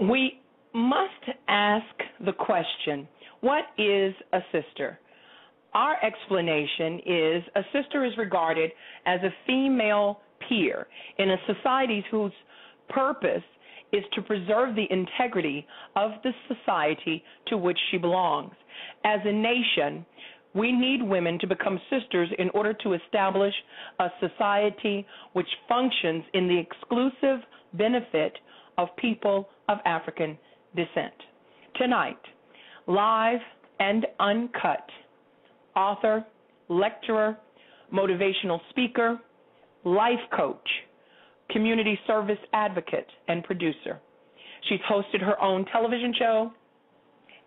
We must ask the question, what is a sister? Our explanation is a sister is regarded as a female peer in a society whose purpose is to preserve the integrity of the society to which she belongs. As a nation, we need women to become sisters in order to establish a society which functions in the exclusive benefit of people of African descent. Tonight, live and uncut, author, lecturer, motivational speaker, life coach, community service advocate, and producer. She's hosted her own television show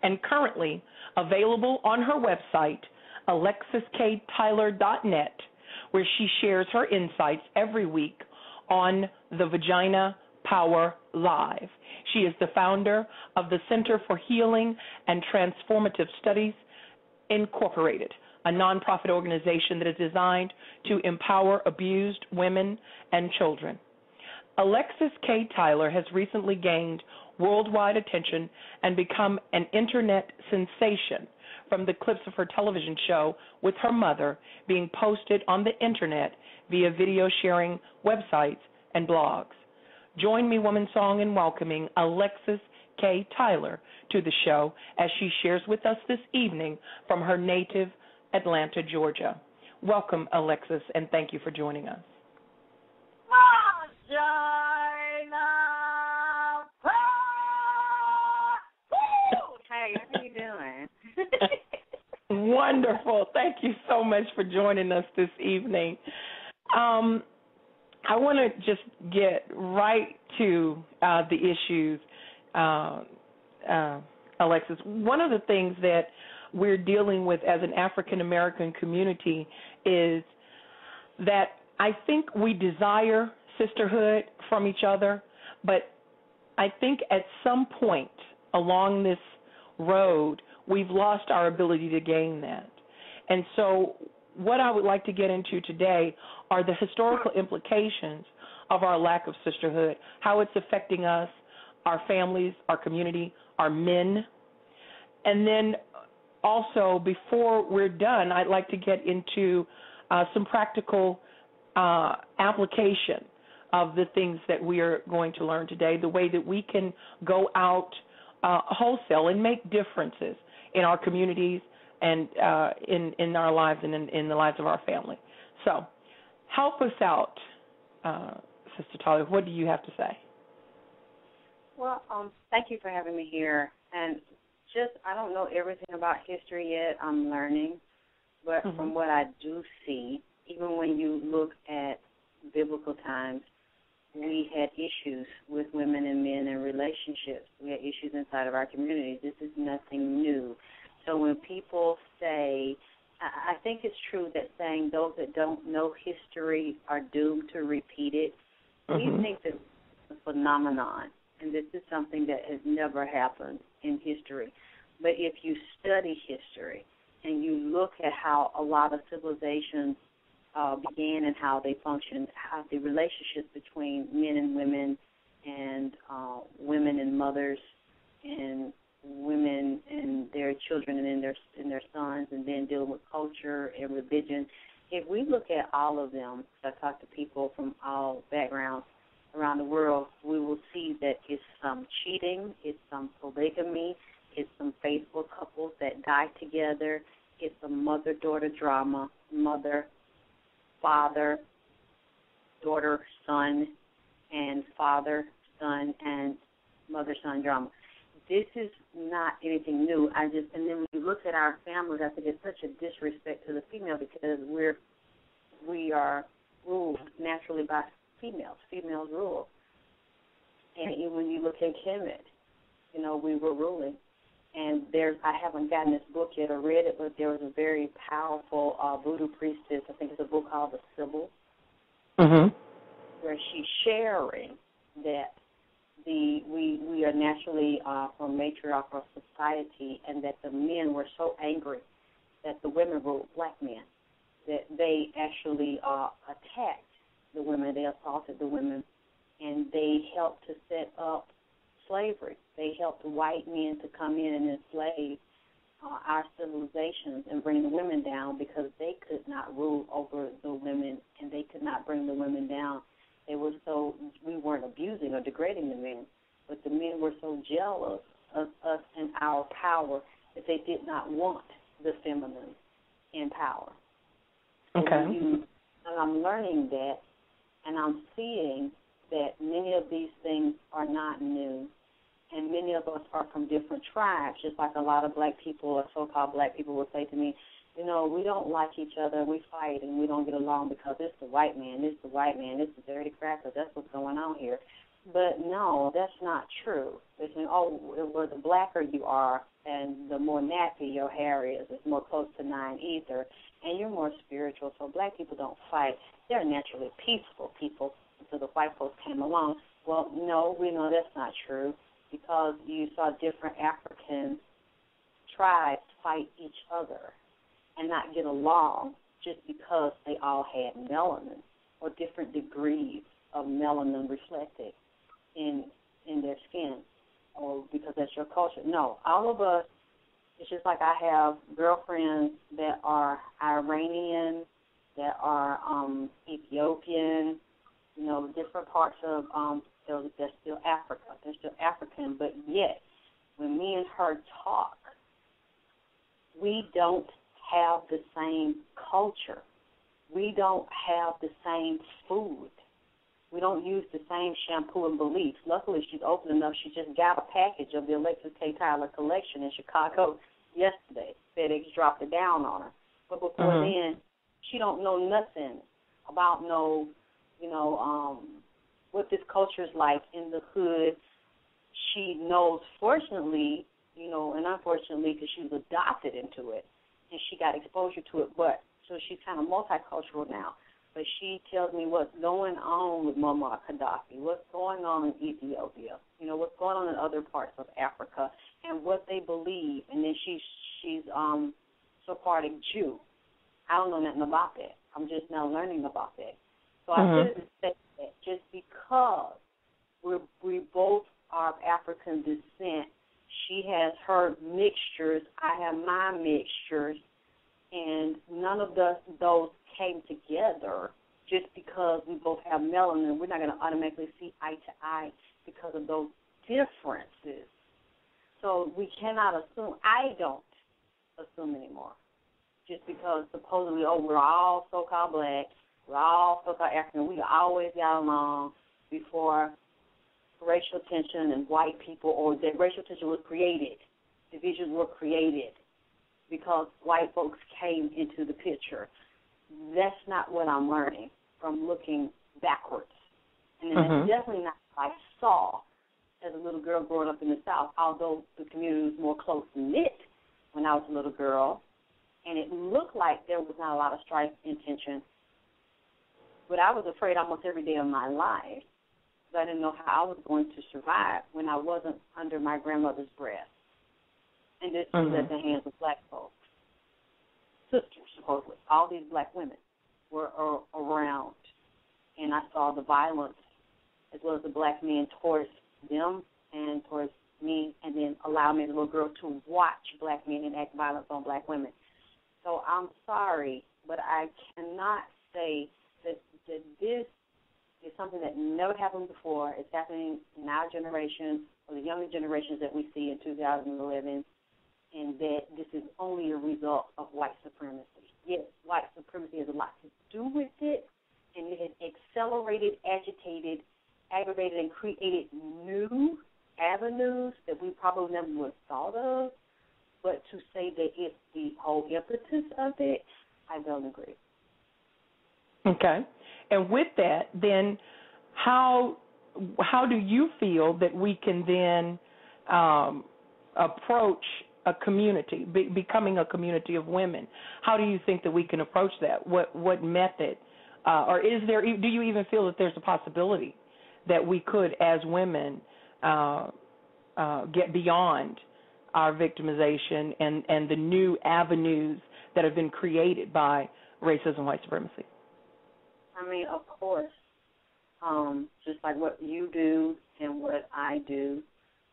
and currently available on her website, AlexisKTyler.net, where she shares her insights every week on the Vagina Power Live. She is the founder of the Center for Healing and Transformative Studies, Incorporated, a nonprofit organization that is designed to empower abused women and children. Alexis K. Tyler has recently gained worldwide attention and become an internet sensation from the clips of her television show with her mother being posted on the internet via video sharing websites and blogs. Join me, Woman Song, in welcoming Alexis K. Tyler to the show as she shares with us this evening from her native Atlanta, Georgia. Welcome, Alexis, and thank you for joining us. Hey, how you doing? Wonderful. Thank you so much for joining us this evening. I want to just get right to the issues, Alexis. One of the things that we're dealing with as an African-American community is that I think we desire sisterhood from each other, but I think at some point along this road, we've lost our ability to gain that. And so what I would like to get into today are the historical implications of our lack of sisterhood, how it's affecting us, our families, our community, our men. And then also, before we're done, I'd like to get into some practical application of the things that we are going to learn today, the way that we can go out wholesale and make differences in our communities and in our lives and in the lives of our family. So help us out, Sister Tyler. What do you have to say? Well, thank you for having me here. And I don't know everything about history yet. I'm learning. But from what I do see, even when you look at biblical times, we had issues with women and men in relationships. We had issues inside of our communities. This is nothing new. So when people say, I think it's true that saying those that don't know history are doomed to repeat it, we think that it's a phenomenon, and this is something that has never happened in history. But if you study history and you look at how a lot of civilizations began and how they functioned, how the relationships between men and women and women and mothers and women and their children and their sons, and then dealing with culture and religion. If we look at all of them, I talk to people from all backgrounds around the world, we will see that it's some cheating, it's some polygamy, it's some faithful couples that die together, it's a mother-daughter drama, mother, father, daughter, son, and father, son, and mother-son drama. This is not anything new. And then when you look at our families, I think it's such a disrespect to the female because we are ruled naturally by females. Females rule. And even when you look at Kemet, we were ruling. And I haven't gotten this book yet or read it, but there was a very powerful voodoo priestess. I think it's a book called The Sybil, where she's sharing that we are naturally from matriarchal society, and that the men were so angry that the women ruled black men, that they actually attacked the women, they assaulted the women, and they helped to set up slavery. They helped white men to come in and enslave our civilizations and bring the women down because they could not rule over the women and they could not bring the women down. We weren't abusing or degrading the men, but the men were so jealous of us and our power that they did not want the feminine in power. Okay. And I'm learning that, and I'm seeing that many of these things are not new, and many of us are from different tribes, just like a lot of black people or so-called black people will say to me, we don't like each other, we fight, and we don't get along because it's the white man, it's the dirty cracker, that's what's going on here. But no, that's not true. They're saying, well, the blacker you are and the more nappy your hair is, it's more close to 9 ether, and you're more spiritual, so black people don't fight. They're naturally peaceful people until the white folks came along. Well, no, we know that's not true because you saw different African tribes fight each other and not get along just because they all had melanin or different degrees of melanin reflected in their skin or because that's your culture. No, all of us, it's just like I have girlfriends that are Iranian, that are Ethiopian, different parts of, they're still Africa. They're still African, but yet when me and her talk, we don't have the same culture. We don't have the same food. We don't use the same shampoo and beliefs. Luckily, she's open enough. She just got a package of the Alexis K. Tyler collection in Chicago yesterday. FedEx dropped it down on her. But before then, she don't know nothing about what this culture is like in the hood. She knows, fortunately, and unfortunately, because she was adopted into it, and she got exposure to it. But so she's kind of multicultural now. But she tells me what's going on with Muammar Gaddafi, what's going on in Ethiopia, what's going on in other parts of Africa, and what they believe. And then she's Sephardic Jew. I don't know nothing about that. I'm just now learning about that. So I didn't say that just because we both are of African descent. She has her mixtures. I have my mixtures. And none of those came together just because we both have melanin. We're not going to automatically see eye to eye because of those differences. So we cannot assume. I don't assume anymore. Just because supposedly, we're all so-called black, we're all so-called African, we always got along before racial tension and white people, or that racial tension was created, divisions were created because white folks came into the picture. That's not what I'm learning from looking backwards. And that's definitely not what I saw as a little girl growing up in the South, although the community was more close-knit when I was a little girl, and it looked like there was not a lot of strife and tension. But I was afraid almost every day of my life because I didn't know how I was going to survive when I wasn't under my grandmother's breast. And this was at the hands of black folks. Sisters, supposedly. All these black women were around. And I saw the violence as well as the black men towards them and towards me, and then allow me as a little girl to watch black men enact violence on black women. So I'm sorry, but I cannot say that this is something that never happened before. It's happening in our generation or the younger generations that we see in 2011. And that this is only a result of white supremacy. Yes, white supremacy has a lot to do with it, and it has accelerated, agitated, aggravated, and created new avenues that we probably never would have thought of. But to say that it's the whole impetus of it, I don't agree. Okay. And with that, then how do you feel that we can then approach a community, becoming a community of women? How do you think that we can approach that? What method? Or do you even feel that there's a possibility that we could, as women, get beyond our victimization and the new avenues that have been created by racism, white supremacy? I mean, of course, just like what you do and what I do,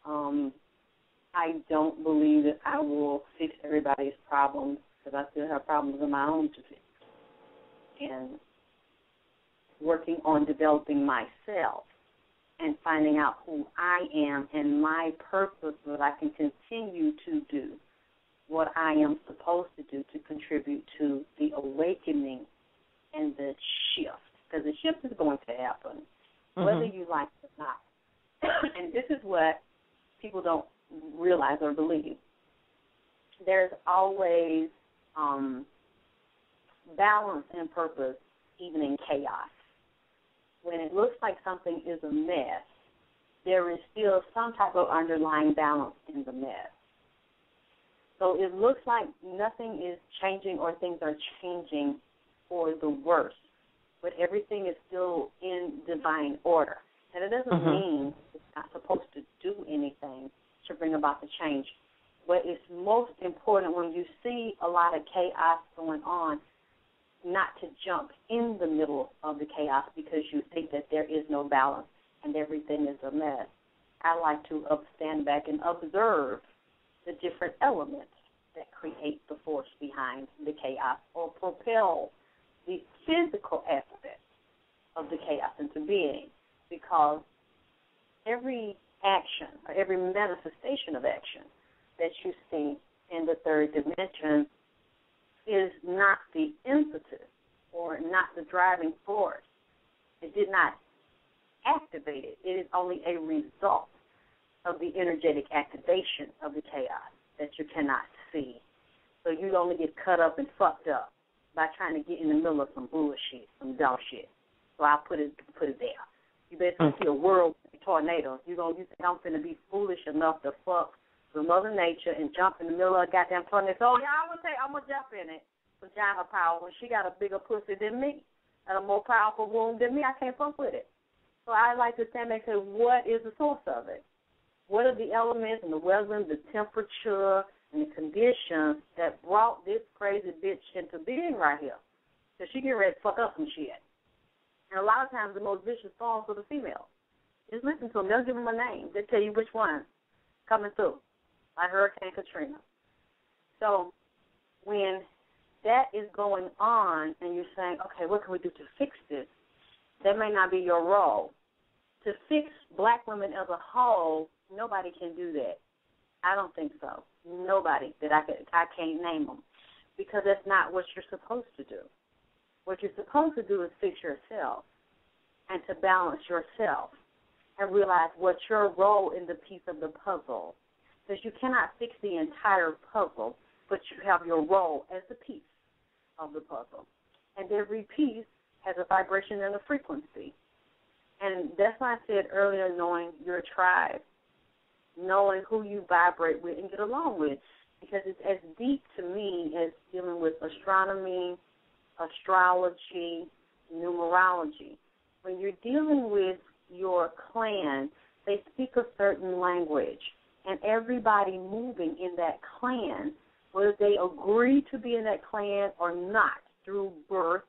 I don't believe that I will fix everybody's problems because I still have problems of my own to fix. And working on developing myself and finding out who I am and my purpose, so that I can continue to do what I am supposed to do to contribute to the awakening and the shift. Because the shift is going to happen, whether you like it or not. And this is what people don't realize or believe. There's always balance and purpose, even in chaos. When it looks like something is a mess, there is still some type of underlying balance in the mess. So it looks like nothing is changing or things are changing for the worse, but everything is still in divine order. And it doesn't mean it's not supposed to do anything to bring about the change. But it's most important when you see a lot of chaos going on, not to jump in the middle of the chaos because you think that there is no balance and everything is a mess. I like to stand back and observe the different elements that create the force behind the chaos or propel the physical aspect of the chaos into being, because every action or every manifestation of action that you see in the third dimension is not the impetus or not the driving force. It did not activate it. It is only a result of the energetic activation of the chaos that you cannot see. So you only get cut up and fucked up by trying to get in the middle of some bullshit, some dumb shit. So I'll put it there. You basically see a world tornado. You think I'm finna be foolish enough to fuck with Mother Nature and jump in the middle of a goddamn tornado? So yeah, I'm gonna jump in it. Vagina power. When she got a bigger pussy than me and a more powerful womb than me, I can't fuck with it. So I like to stand back and say, what is the source of it? What are the elements and the weather, the temperature, and the conditions that brought this crazy bitch into being right here? Because she get ready to fuck up some shit. And a lot of times the most vicious forms are the females. Just listen to them. They'll give them a name. They'll tell you which one coming through, like Hurricane Katrina. So when that is going on and you're saying, okay, what can we do to fix this? That may not be your role. To fix black women as a whole, nobody can do that. I don't think so. Nobody that I can't name them, because that's not what you're supposed to do. What you're supposed to do is fix yourself and to balance yourself and realize what's your role in the piece of the puzzle. Because you cannot fix the entire puzzle, but you have your role as the piece of the puzzle. And every piece has a vibration and a frequency. And that's why I said earlier, knowing your tribe, knowing who you vibrate with and get along with, because it's as deep to me as dealing with astronomy, astrology, numerology. When you're dealing with your clan, they speak a certain language, and everybody moving in that clan, whether they agree to be in that clan or not, through birth,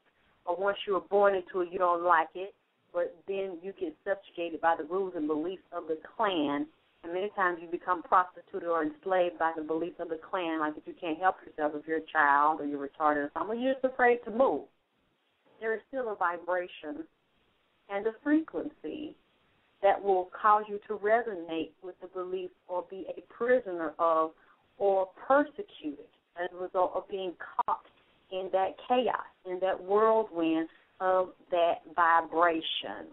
or once you were born into it, you don't like it, but then you get subjugated by the rules and beliefs of the clan, and many times you become prostituted or enslaved by the beliefs of the clan, like if you can't help yourself, if you're a child or you're retarded or something, you're just afraid to move. There is still a vibration and a frequency that will cause you to resonate with the belief or be a prisoner of or persecuted as a result of being caught in that chaos, in that whirlwind of that vibration.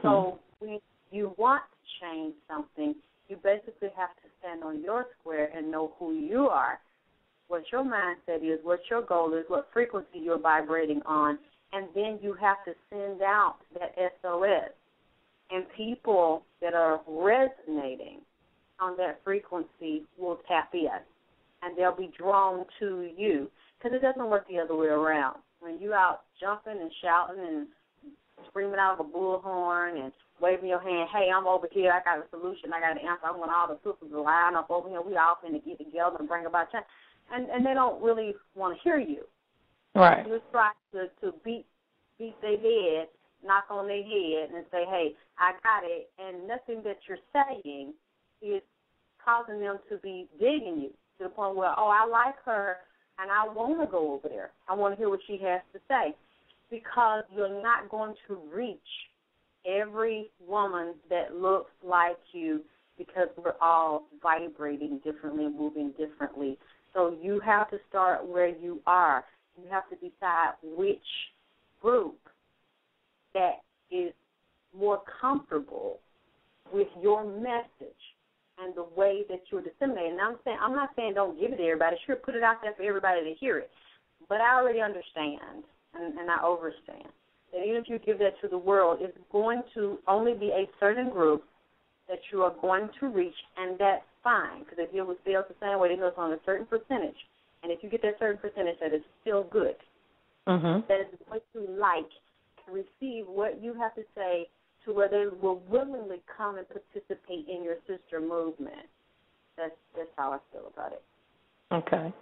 So when you want to change something, you basically have to stand on your square and know who you are, what your mindset is, what your goal is, what frequency you're vibrating on, and then you have to send out that SOS. And people that are resonating on that frequency will tap in, and they'll be drawn to you, because it doesn't work the other way around. When you're out jumping and shouting and screaming out of a bullhorn and waving your hand, hey, I'm over here, I got a solution, I got an answer, I want all the sisters to line up over here, we all finna get together and bring about change. And they don't really want to hear you. Right. You try to beat their head, knock on their head and say, hey, I got it, and nothing that you're saying is causing them to be digging you to the point where, oh, I like her and I want to go over there. I want to hear what she has to say, because you're not going to reach every woman that looks like you, because we're all vibrating differently and moving differently. So you have to start where you are. You have to decide which group that is more comfortable with your message and the way that you're disseminating. And I'm not saying don't give it to everybody. Sure, put it out there for everybody to hear it. But I already understand, and I overstand, that even if you give that to the world, it's going to only be a certain group that you are going to reach, and that's fine. Because if you feels the same way, it goes on a certain percentage. And if you get that certain percentage, that is still good. Mm-hmm. That is what you like to receive what you have to say, to where they will willingly come and participate in your sister movement. That's how I feel about it. Okay.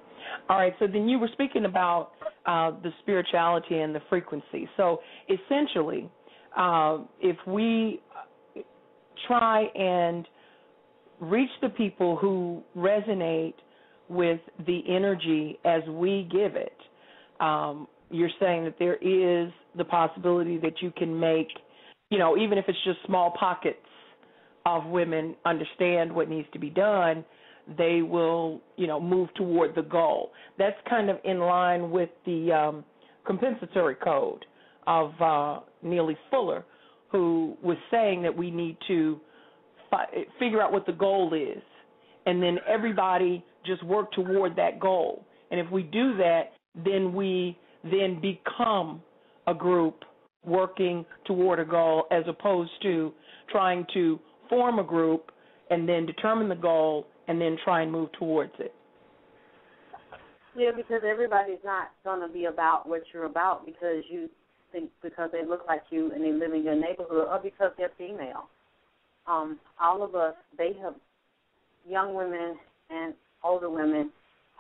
All right, so then you were speaking about the spirituality and the frequency. So essentially, if we try and reach the people who resonate with the energy as we give it, you're saying that there is the possibility that you can make, even if it's just small pockets of women understand what needs to be done, they will, move toward the goal. That's kind of in line with the compensatory code of Neely Fuller, who was saying that we need to figure out what the goal is, and then everybody just work toward that goal. And if we do that, then we then become a group working toward a goal, as opposed to trying to form a group and then determine the goal and then try and move towards it. Yeah, because everybody's not going to be about what you're about because you think because they look like you and they live in your neighborhood, or because they're female. All of us, young women and older women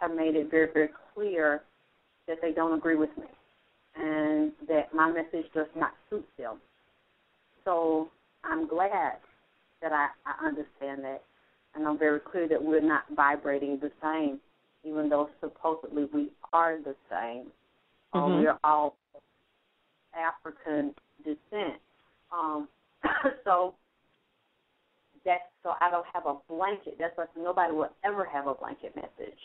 have made it very, very clear that they don't agree with me and that my message does not suit them. So I'm glad that I understand that, and I'm very clear that we're not vibrating the same, even though supposedly we are the same. Mm-hmm. We're all African descent. So I don't have a blanket. That's why nobody will ever have a blanket message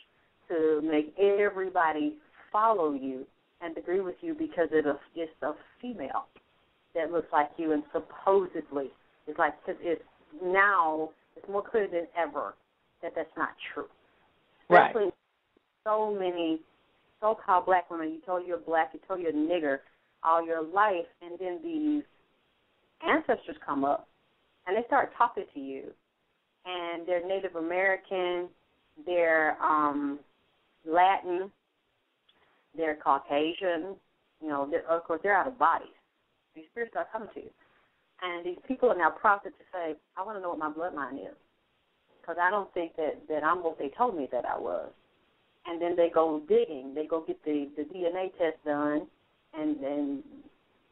to make everybody follow you and agree with you because it's a female that looks like you, and supposedly it's like, because it's more clear than ever that that's not true. Right. Especially so many so-called black women. You told you're black, you told you're a nigger all your life, and then these ancestors come up and they start talking to you, and they're Native American, they're Latin, they're Caucasian, of course they're out of bodies. These spirits start coming to you. And these people are now prompted to say, I want to know what my bloodline is, because I don't think that I'm what they told me that I was. And then they go digging. They go get the DNA test done, and then,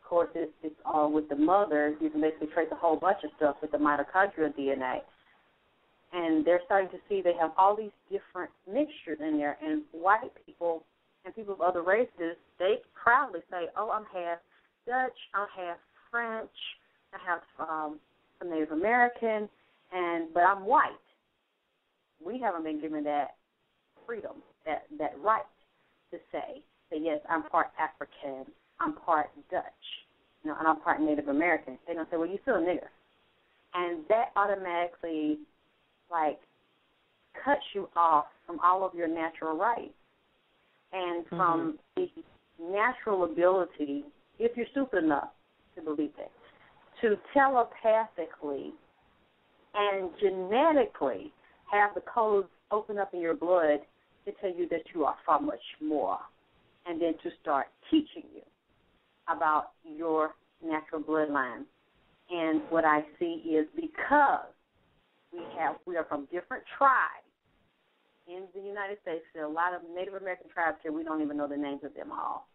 of course, it's all with the mother. You can basically trace a whole bunch of stuff with the mitochondrial DNA. And they're starting to see they have all these different mixtures in there. And white people and people of other races, they proudly say, oh, I'm half Dutch, I'm half French, I have some Native American, but I'm white. We haven't been given that freedom, that right to say that, yes, I'm part African, I'm part Dutch, and I'm part Native American. They're going to say, well, you're still a nigger. And that automatically, cuts you off from all of your natural rights and from the natural ability, if you're stupid enough to believe that, to telepathically and genetically have the codes open up in your blood to tell you that you are far much more, and then to start teaching you about your natural bloodline. And what I see is, because we are from different tribes in the United States, there are a lot of Native American tribes here, we don't even know the names of them all.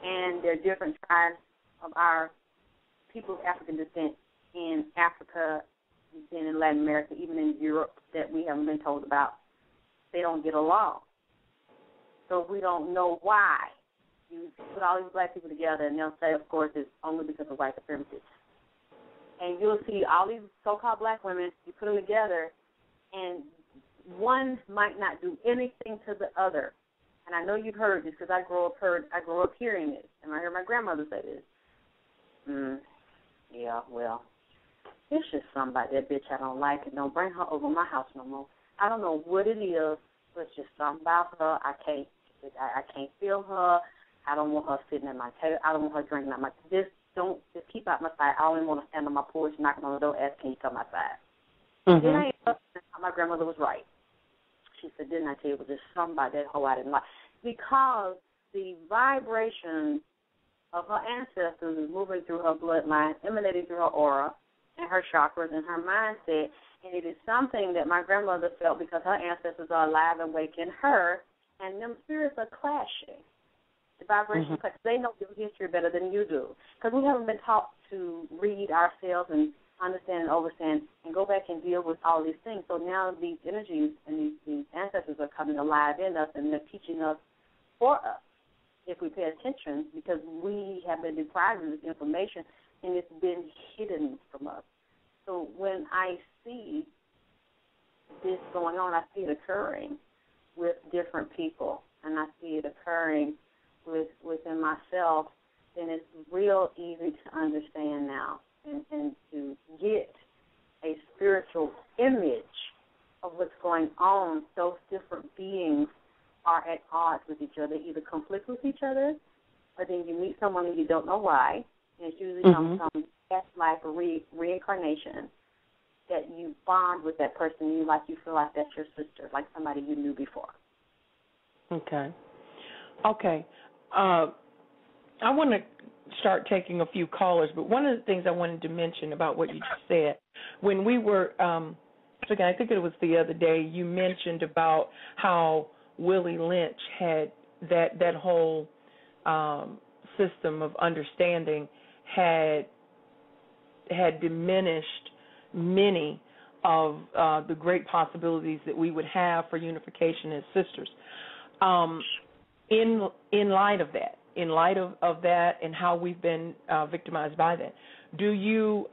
And there are different tribes of our people of African descent in Africa been in Latin America, even in Europe, that we haven't been told about. They don't get along. So we don't know why. You put all these black people together, and they'll say, of course, it's only because of white supremacy. And you'll see all these so-called black women, you put them together, and one might not do anything to the other. And I know you've heard this because I grew up hearing this, and I heard my grandmother say this. Yeah, well, it's just somebody, that bitch I don't like, and don't bring her over my house no more. I don't know what it is, but it's just something about her. I can't feel her. I don't want her sitting at my table. I don't want her drinking at my table. Just keep out my sight. I only want to stand on my porch, knocking on the door, asking, can you come outside? Mm-hmm. Then my grandmother was right. She said, didn't I tell you, it was just somebody, that hoe I didn't like. Because the vibration of her ancestors is moving through her bloodline, emanating through her aura and her chakras and her mindset. And it is something that my grandmother felt because her ancestors are alive and awake in her, and them spirits are clashing. The vibration, because they know your history better than you do. Because we haven't been taught to read ourselves and understand and overstand and go back and deal with all these things. So now these energies and these ancestors are coming alive in us, and they're teaching us for us if we pay attention, because we have been deprived of this information and it's been hidden from us. So when I see this going on, I see it occurring with different people, and I see it occurring within myself, then it's real easy to understand now and to get a spiritual image of what's going on. Those different beings are at odds with each other, either conflict with each other, or then you meet someone and you don't know why, and it's usually some past life or reincarnation that you bond with that person. You feel like that's your sister, like somebody you knew before. Okay. I want to start taking a few callers, but one of the things I wanted to mention about what you just said, when we were, again, I think it was the other day, you mentioned about how Willie Lynch had that whole system of understanding had diminished many of the great possibilities that we would have for unification as sisters. In light of that, and how we've been victimized by that, do you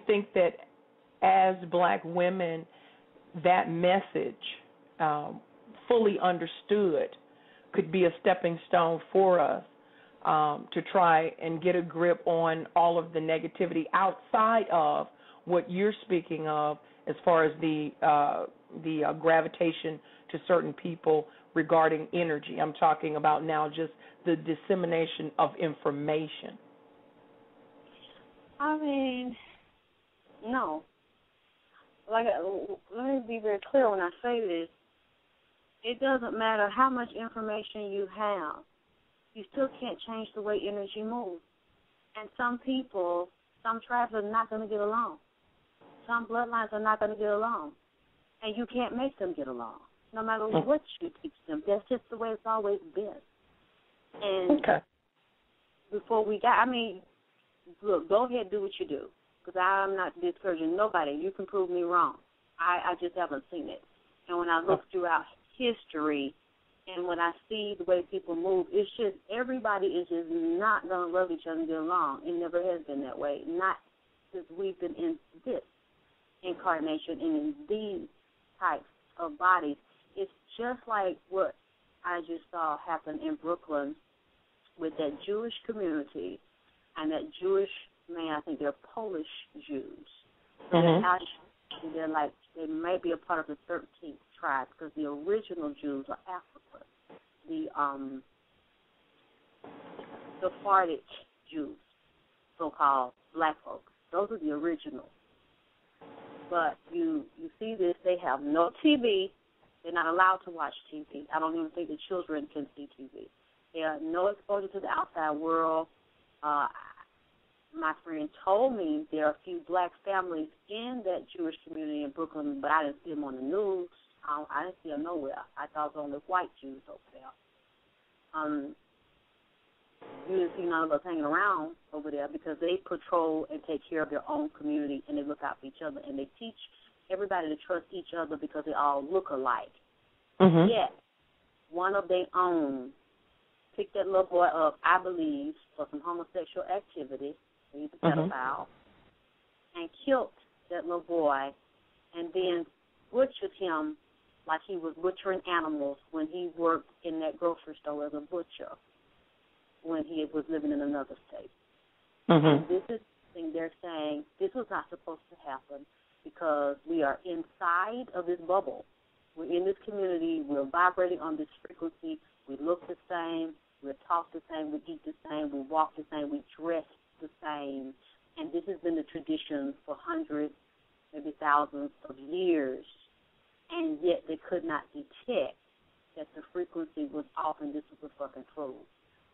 think that as black women, that message, fully understood, could be a stepping stone for us to try and get a grip on all of the negativity outside of what you're speaking of, as far as the gravitation to certain people regarding energy? I'm talking about now just the dissemination of information. I mean, no. Let me be very clear when I say this. It doesn't matter how much information you have. You still can't change the way energy moves. And some people, some tribes are not going to get along. Some bloodlines are not going to get along. And you can't make them get along, no matter what you teach them. That's just the way it's always been. And before we got, look, go ahead and do what you do, because I'm not discouraging nobody. You can prove me wrong. I just haven't seen it. And when I look throughout history and when I see the way people move, it's just everybody is just not going to love each other and get along. It never has been that way, not since we've been in this incarnation and in these types of bodies. It's just like what I just saw happen in Brooklyn with that Jewish community and that Jewish man. I think they're Polish Jews. They're like, they may be a part of the 13th tribe, because the original Jews are African. The Sephardic Jews, so-called black folks, those are the originals. But you see this, they have no TV. They're not allowed to watch TV. I don't even think the children can see TV. They have no exposure to the outside world. My friend told me there are a few black families in that Jewish community in Brooklyn, but I didn't see them on the news. I didn't see them nowhere. I thought it was only white Jews over there. You didn't see none of us hanging around over there because they patrol and take care of their own community, and they look out for each other, and they teach everybody to trust each other because they all look alike. Mm-hmm. Yet, one of their own picked that little boy up, I believe, for some homosexual activity, he's a pedophile, and killed that little boy, and then butchered him like he was butchering animals when he worked in that grocery store as a butcher when he was living in another state. Mm-hmm. And this is something they're saying, this was not supposed to happen because we are inside of this bubble. We're in this community. We're vibrating on this frequency. We look the same. We talk the same. We eat the same. We walk the same. We dress the same. And this has been the tradition for hundreds, maybe thousands of years. And yet they could not detect that the frequency was off and this was a fucking truth.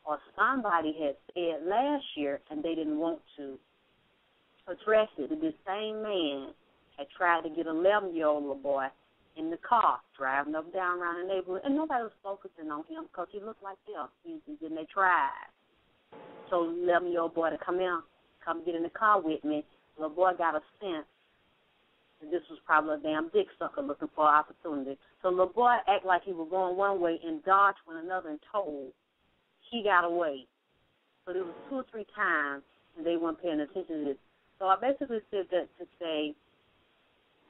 Or somebody had said last year and they didn't want to address it. And this same man had tried to get an 11-year-old little boy in the car, driving up and down around the neighborhood, and nobody was focusing on him because he looked like them. And they tried. So 11-year-old boy to come get in the car with me. The little boy got a sense that this was probably a damn dick sucker looking for an opportunity. So the little boy acted like he was going one way and dodged one another and told he got away. So there was 2 or 3 times, and they weren't paying attention to this. So I basically said that to say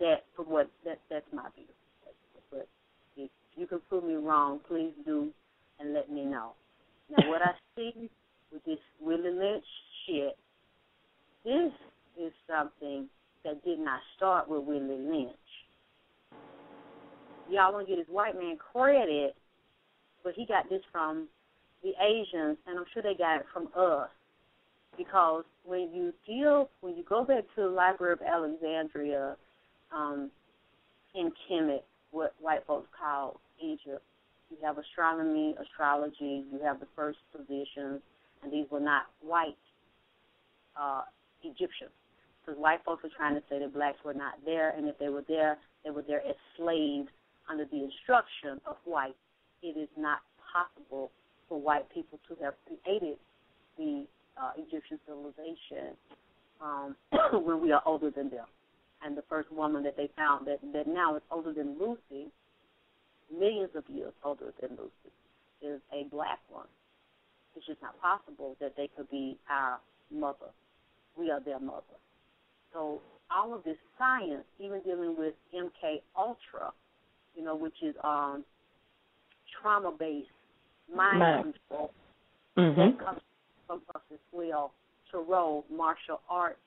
that for what that's my view. But if you can prove me wrong, please do and let me know. Now, what I see with this Willie Lynch shit, this is something that did not start with Willie Lynch. Y'all want to get this white man credit, but he got this from the Asians, and I'm sure they got it from us. Because when you go back to the Library of Alexandria, in Kemet, what white folks call Egypt, you have astronomy, astrology, you have the first positions, and these were not white Egyptians. Because white folks are trying to say that blacks were not there, and if they were there as slaves under the instruction of whites. It is not possible for white people to have created the Egyptian civilization when we are older than them. And the first woman that they found that now is older than Lucy, millions of years older than Lucy, is a black one. It's just not possible that they could be our mother. We are their mother. So all of this science, even dealing with MK Ultra, which is trauma-based mind control, that comes from us as well. Tarot, martial arts,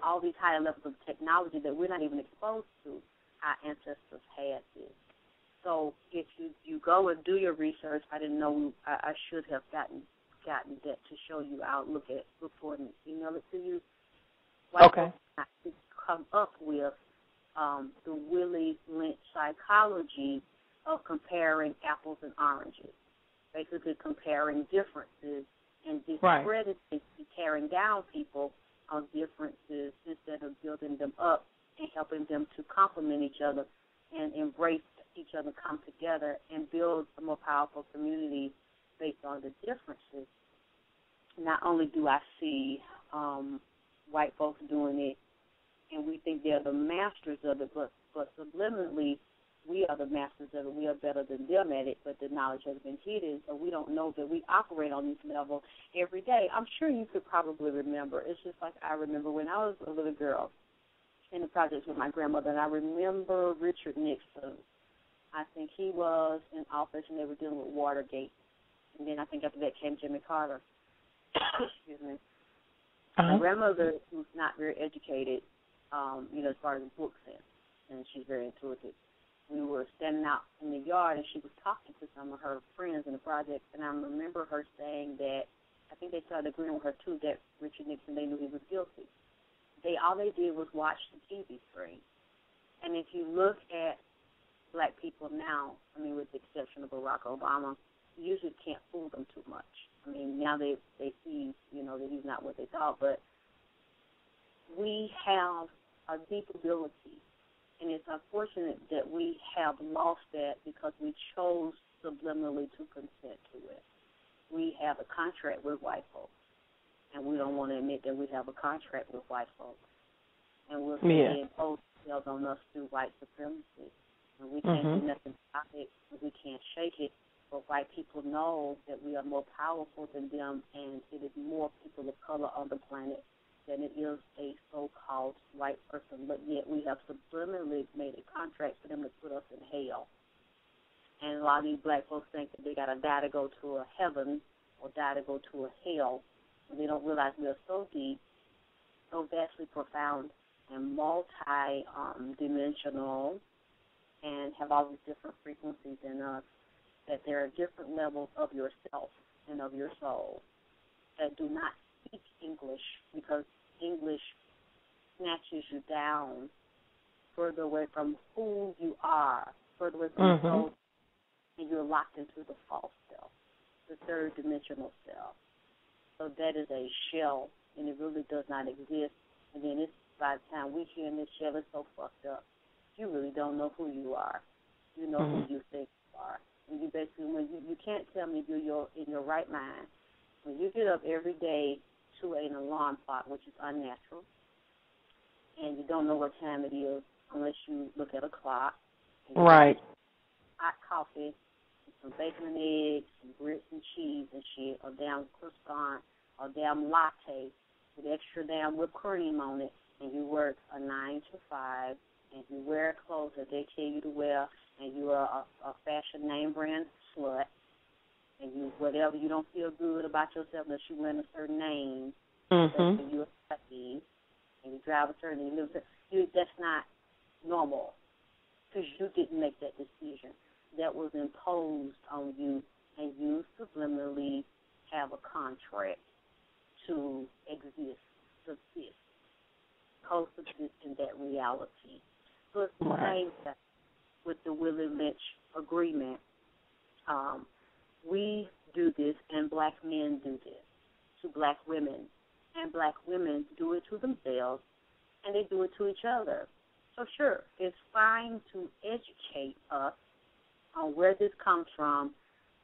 all these higher levels of technology that we're not even exposed to, our ancestors had this. So if you go and do your research, I didn't know I should have gotten that to show you. I'll look for it and email it to you. Okay. Come up with the Willie Lynch psychology of comparing apples and oranges, basically comparing differences and discrediting, tearing down people on differences instead of building them up and helping them to complement each other and embrace each other, come together and build a more powerful community based on the differences. Not only do I see white folks doing it, and we think they're the masters of it, but subliminally, we are the masters of it. We are better than them at it, but the knowledge has been hidden, so we don't know that we operate on this level every day. I'm sure you could probably remember. It's just like I remember when I was a little girl in the projects with my grandmother, and I remember Richard Nixon. I think he was in office, and they were dealing with Watergate. And then I think after that came Jimmy Carter. Excuse me. My grandmother was not very educated, as far as books and she's very intuitive. We were standing out in the yard, and she was talking to some of her friends in the project, and I remember her saying that I think they started agreeing with her, too, that Richard Nixon, they knew he was guilty. All they did was watch the TV screen. And if you look at black people now, with the exception of Barack Obama, you usually can't fool them too much. Now they see, that he's not what they thought, but we have a deep ability, and it's unfortunate that we have lost that because we chose subliminally to consent to it. we have a contract with white folks, and we don't want to admit that we have a contract with white folks. And we'll say they impose themselves on us through white supremacy. And we can't do nothing about it, and we can't shake it. But white people know that we are more powerful than them, and it is more people of color on the planet than it is a so-called white person. But yet we have subliminally made a contract for them to put us in hell. And a lot of these black folks think that they got to die to go to a heaven or die to go to a hell. And they don't realize we are so deep, so vastly profound, and multi-dimensional, and have all these different frequencies in us, that there are different levels of yourself and of your soul that do not speak English, because English snatches you down further away from who you are, further away from your soul, and you're locked into the false self, the third dimensional self. So that is a shell, and it really does not exist. And then it's, by the time we hear in this shell, it's so fucked up. You really don't know who you are. You know who you think you are. And you basically, when you can't tell me you're in your right mind. When you get up every day to an alarm clock, which is unnatural, and you don't know what time it is unless you look at a clock. Right. Hot coffee, some bacon and eggs, some grits and cheese and shit, or damn croissant, or damn latte with extra damn whipped cream on it, and you work a 9 to 5, and you wear clothes that they tell you to wear, and you are a fashion name brand slut, and you whatever, you don't feel good about yourself unless you wear a certain name, and you're happy, and you drive a certain, and you live, that's not normal, because you didn't make that decision. That was imposed on you, and you subliminally have a contract to exist, subsist, co-subsist in that reality. So it's the same thing with the Willie Lynch agreement. We do this, and black men do this to black women, and black women do it to themselves, and they do it to each other. So sure, it's fine to educate us on where this comes from,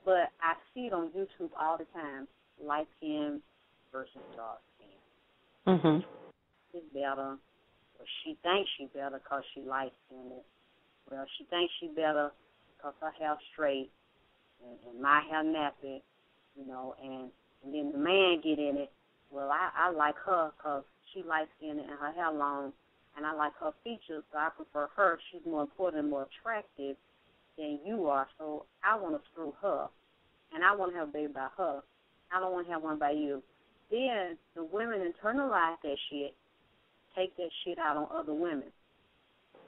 but I see it on YouTube all the time, light skin versus dark skin. She's better, but she thinks she's better because she light skinned. Well, she thinks she's better because her hair straight and my hair nappy, you know, and then the man get in it. Well, I like her because she light skinned and her hair long, and I like her features, so I prefer her. She's more important and more attractive than you are, so I want to screw her, and I want to have a baby by her. I don't want to have one by you. Then the women internalize that shit, take that shit out on other women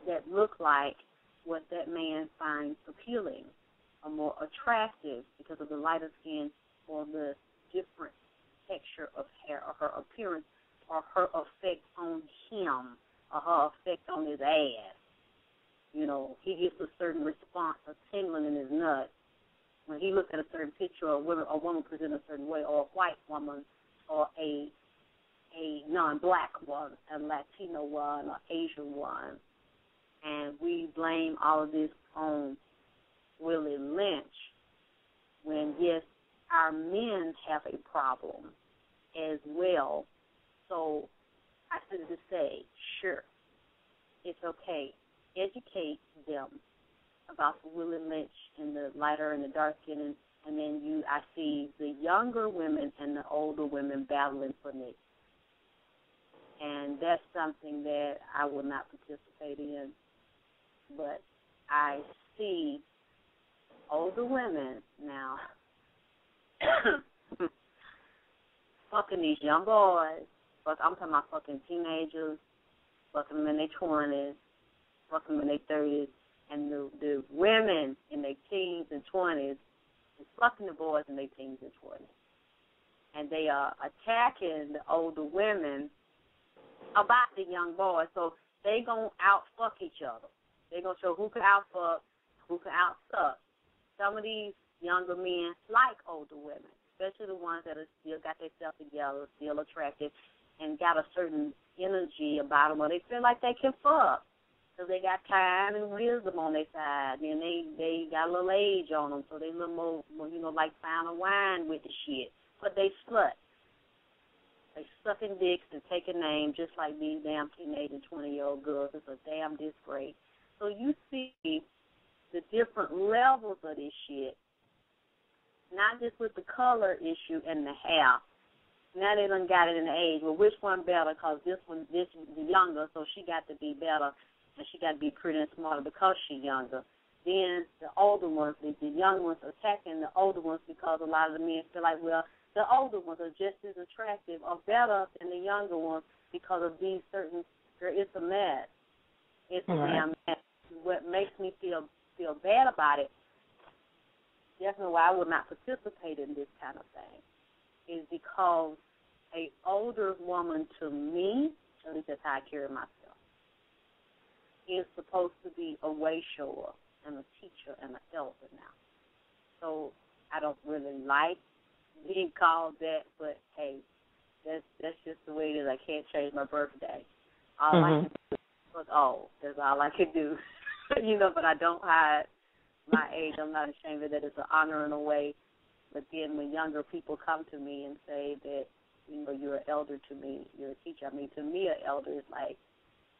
that look like what that man finds appealing or more attractive because of the lighter skin or the different texture of hair or her appearance or her effect on him or her effect on his ass. You know, he gets a certain response, a tingling in his nut when he looks at a certain picture of a woman presented a certain way, or a white woman, or a non-black one, a Latino one, or Asian one. And we blame all of this on Willie Lynch when, yes, our men have a problem as well. So I said to say, sure, it's okay. Educate them about the Willie Lynch and the lighter and the dark skin, and then I see the younger women and the older women battling for me. And that's something that I will not participate in. But I see older women now fucking these young boys. I'm talking about fucking teenagers, fucking them in their 20s, fucking them in their 30s, and the women in their teens and 20s is fucking the boys in their teens and 20s. And they are attacking the older women about the young boys, so they going to out-fuck each other. They going to show who can out-fuck, who can out-suck. Some of these younger men like older women, especially the ones that are still got themselves together, still attractive, and got a certain energy about them where they feel like they can fuck. because they got time and wisdom on their side, and they got a little age on them, so they a little more, like fine wine with the shit. But they slut. They sucking dicks and taking names just like these damn teenage and 20-year-old girls. It's a damn disgrace. So you see the different levels of this shit, not just with the color issue and the hair. Now they done got it in the age. Well, which one better? Because this is younger, so she got to be better, and she got to be pretty and smarter because she's younger. Then the older ones, the young ones attacking the older ones because a lot of the men feel like, well, the older ones are just as attractive or better than the younger ones because of these certain. It's a mess. It's a damn mess. What makes me feel bad about it, definitely why I would not participate in this kind of thing, is because a older woman to me, at least that's how I carry myself, is supposed to be a way shower and a teacher and an elder now. So I don't really like being called that, but hey, that's just the way it is. I can't change my birthday. All I can do is look old. That's all I can do. But I don't hide my age. I'm not ashamed of that. It's an honor in a way. But then when younger people come to me and say that, you're an elder to me, you're a teacher. I mean, to me, an elder is like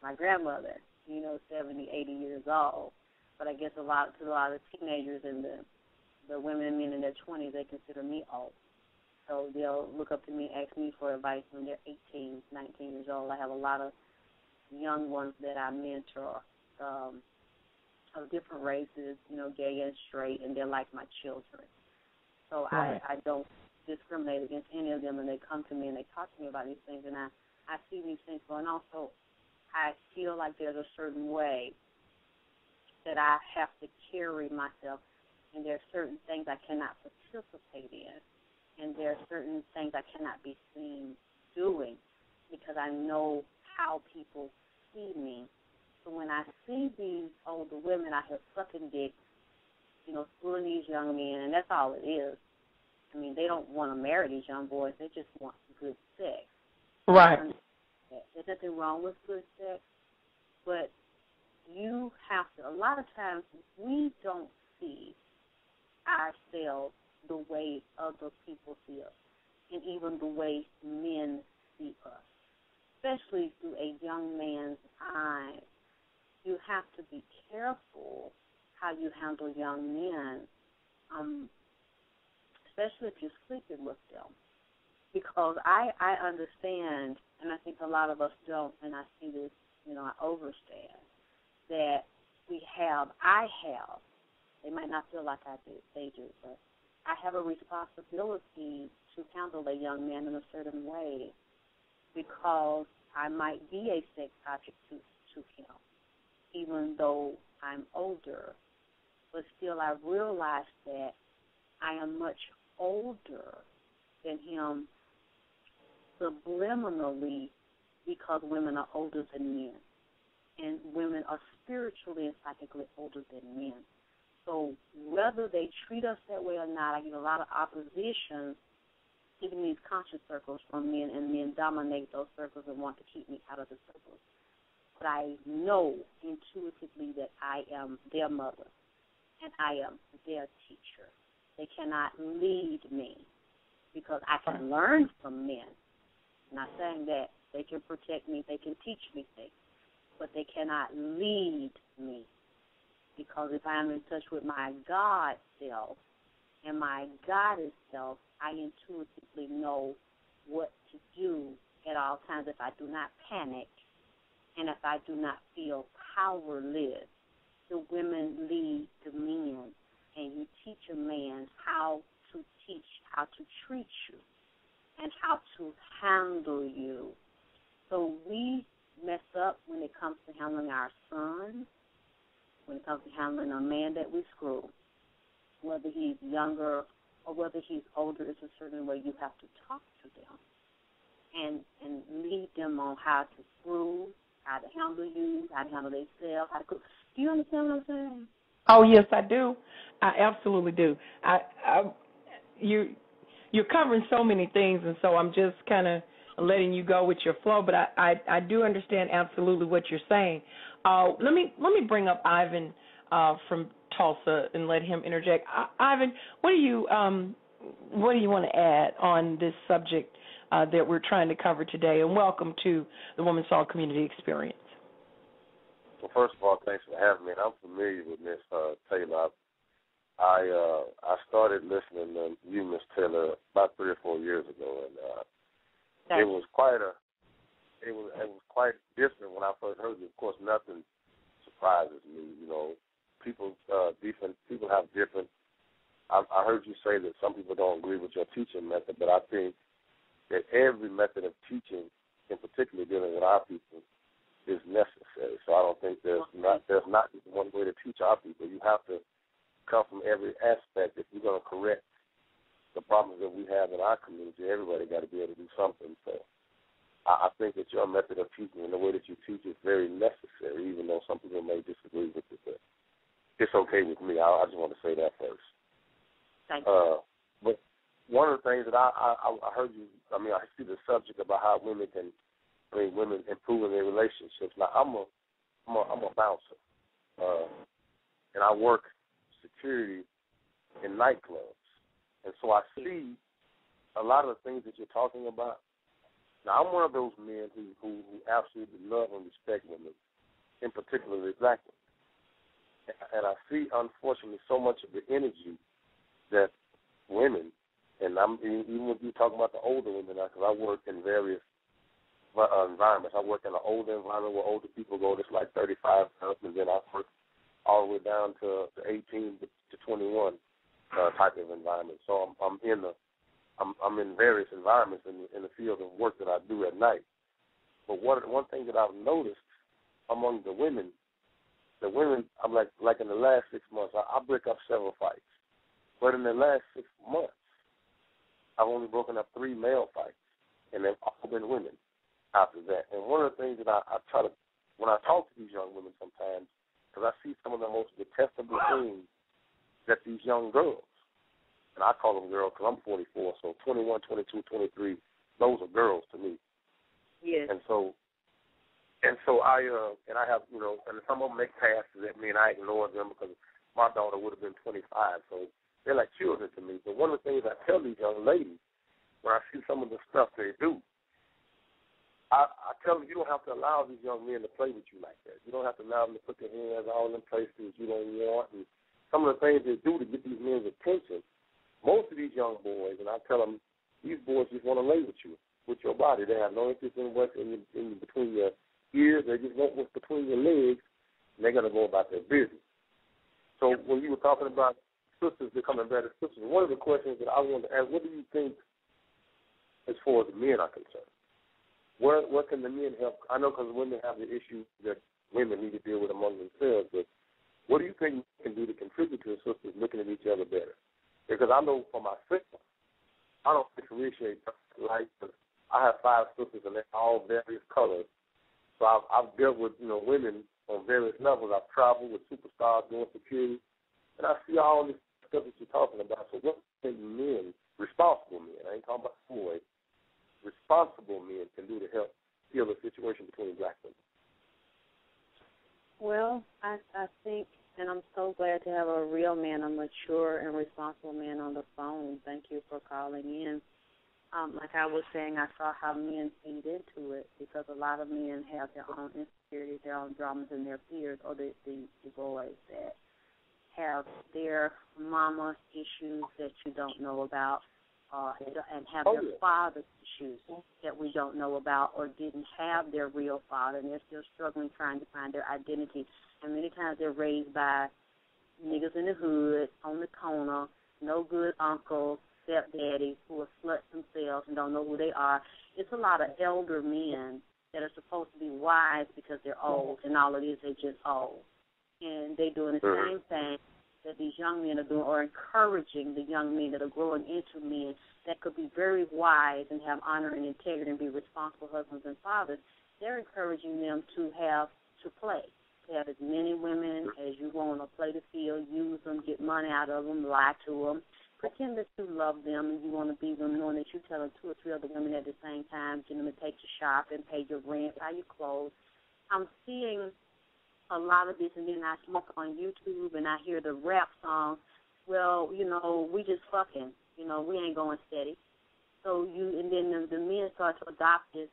my grandmother, 70, 80 years old. But I guess a lot of teenagers and the women and men in their 20s, they consider me old. So they'll look up to me and ask me for advice when they're 18, 19 years old. I have a lot of young ones that I mentor of different races, gay and straight, and they're like my children. So I don't discriminate against any of them, and they come to me and they talk to me about these things, and I see these things going on. So I feel like there's a certain way that I have to carry myself, and there are certain things I cannot participate in. And there are certain things I cannot be seen doing because I know how people see me. So when I see these older women out here sucking dicks, schooling these young men, and that's all it is. I mean, they don't want to marry these young boys. They just want good sex. Right. There's nothing wrong with good sex, but you have to, a lot of times we don't see ourselves the way other people see us, and even the way men see us, especially through a young man's eyes. You have to be careful how you handle young men, especially if you're sleeping with them, because I understand, and I think a lot of us don't, and I see this, I overstand, that I have, they might not feel like I do, they do, but I have a responsibility to handle a young man in a certain way because I might be a sex object to him, even though I'm older. But still I realize that I am much older than him subliminally because women are older than men, and women are spiritually and psychically older than men. So whether they treat us that way or not, I get a lot of opposition even these conscious circles from men, and men dominate those circles and want to keep me out of the circles. But I know intuitively that I am their mother and I am their teacher. They cannot lead me because I can learn from men. I'm not saying that. They can protect me, they can teach me things, but they cannot lead me. Because if I am in touch with my God self and my goddess self, I intuitively know what to do at all times if I do not panic and if I do not feel powerless. The women lead the men, and you teach a man how to teach, how to treat you, and how to handle you. So we mess up when it comes to handling our sons, when it comes to handling a man that we screw. Whether he's younger or whether he's older, it's a certain way you have to talk to them and lead them on how to screw, how to handle you, how to handle themselves, how to cook. Do you understand what I'm saying? Oh, yes, I do. I absolutely do. You're covering so many things, and so I'm just kind of letting you go with your flow, but I do understand absolutely what you're saying. Let me bring up Ivan from Tulsa and let him interject. Ivan, what do you want to add on this subject that we're trying to cover today? And welcome to the Women's Salt Community Experience. Well, first of all, thanks for having me. And I'm familiar with Miss Taylor. I started listening to you, Miss Taylor, about 3 or 4 years ago, and it was quite different when I first heard it. Of course, nothing surprises me. You know, people have different. I heard you say that some people don't agree with your teaching method, but I think that every method of teaching, in particular dealing with our people, is necessary. So I don't think there's not just one way to teach our people. You have to come from every aspect. If you're going to correct the problems that we have in our community, everybody got to be able to do something. So I think that your method of teaching and the way that you teach is very necessary, even though some people may disagree with it. But it's okay with me. I just want to say that first. Thank you. But one of the things that I heard you, I see the subject about how women improving their relationships. Now, I'm a bouncer, and I work security in nightclubs, and so I see a lot of the things that you're talking about. Now, I'm one of those men who absolutely love and respect women, in particular black women, and I see, unfortunately, so much of the energy that women, and even when you talk about the older women, because I work in various environments. I work in an older environment where older people go, it's like 35 up, and then I work all the way down to 18 to 21 type of environment. So I'm in various environments in the field of work that I do at night. But one thing that I've noticed among the women, I'm like in the last 6 months, I break up several fights. But in the last 6 months, I've only broken up 3 male fights, and they've all been women after that. And one of the things that I try to, when I talk to these young women sometimes, because I see some of the most detestable things that these young girls, and I call them girls because I'm 44, so 21, 22, 23, those are girls to me. Yes. And so I have, and some of them make passes at me, and I ignore them because my daughter would have been 25, so they're like children to me. But one of the things I tell these young ladies when I see some of the stuff they do, I tell them you don't have to allow these young men to play with you like that. You don't have to allow them to put their hands all in places you don't want. And some of the things they do to get these men's attention, most of these young boys, and I tell them, these boys just want to lay with you, with your body. They have no interest in what's in between your ears. They just want what's between your legs, and they're going to go about their business. So when you were talking about sisters becoming better sisters, one of the questions that I wanted to ask, what do you think as far as the men are concerned? What can the men help? I know because women have the issues that women need to deal with among themselves, but what do you think we can do to contribute to the sisters looking at each other better? Because I know for myself, I don't differentiate life. I have 5 sisters, and they're all various colors. So I've dealt with women on various levels. I've traveled with superstars doing security, and I see all this stuff that you're talking about. So what do you think men, responsible men, I ain't talking about boys, responsible men can do to help heal the situation between black women? Well, I think, and I'm so glad to have a real man, a mature and responsible man on the phone. Thank you for calling in. Like I was saying, I saw how men feed into it because a lot of men have their own insecurities, their own dramas, and their fears, or the boys that have their mama issues that you don't know about, and have their father issues that we don't know about, or didn't have their real father, and they're still struggling trying to find their identity. And many times they're raised by niggas in the hood, on the corner, no good uncles, stepdaddies who are sluts themselves and don't know who they are. It's a lot of elder men that are supposed to be wise because they're old, and all it is, they're just old. And they're doing the same thing that these young men are doing, or encouraging the young men that are growing into men that could be very wise and have honor and integrity and be responsible husbands and fathers. They're encouraging them to play, to have as many women as you want to play the field, use them, get money out of them, lie to them, pretend that you love them and you want to be with them, knowing that you're telling 2 or 3 other women at the same time, getting them to take you shopping, pay your rent, buy your clothes. I'm seeing a lot of this, and then I look on YouTube and I hear the rap songs. Well, we just fucking, we ain't going steady. So and then the men start to adopt this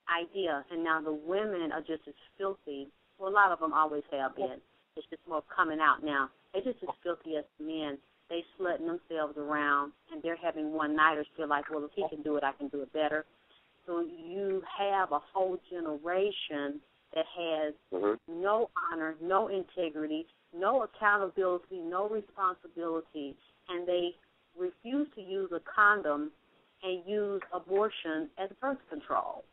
idea, and now the women are just as filthy. Well, a lot of them always have been. It's just more coming out now. They're just as filthy as men. They slutting themselves around, and they're having one-nighters feel like, well, if he can do it, I can do it better. So you have a whole generation that has no honor, no integrity, no accountability, no responsibility, and they refuse to use a condom and use abortion as birth control.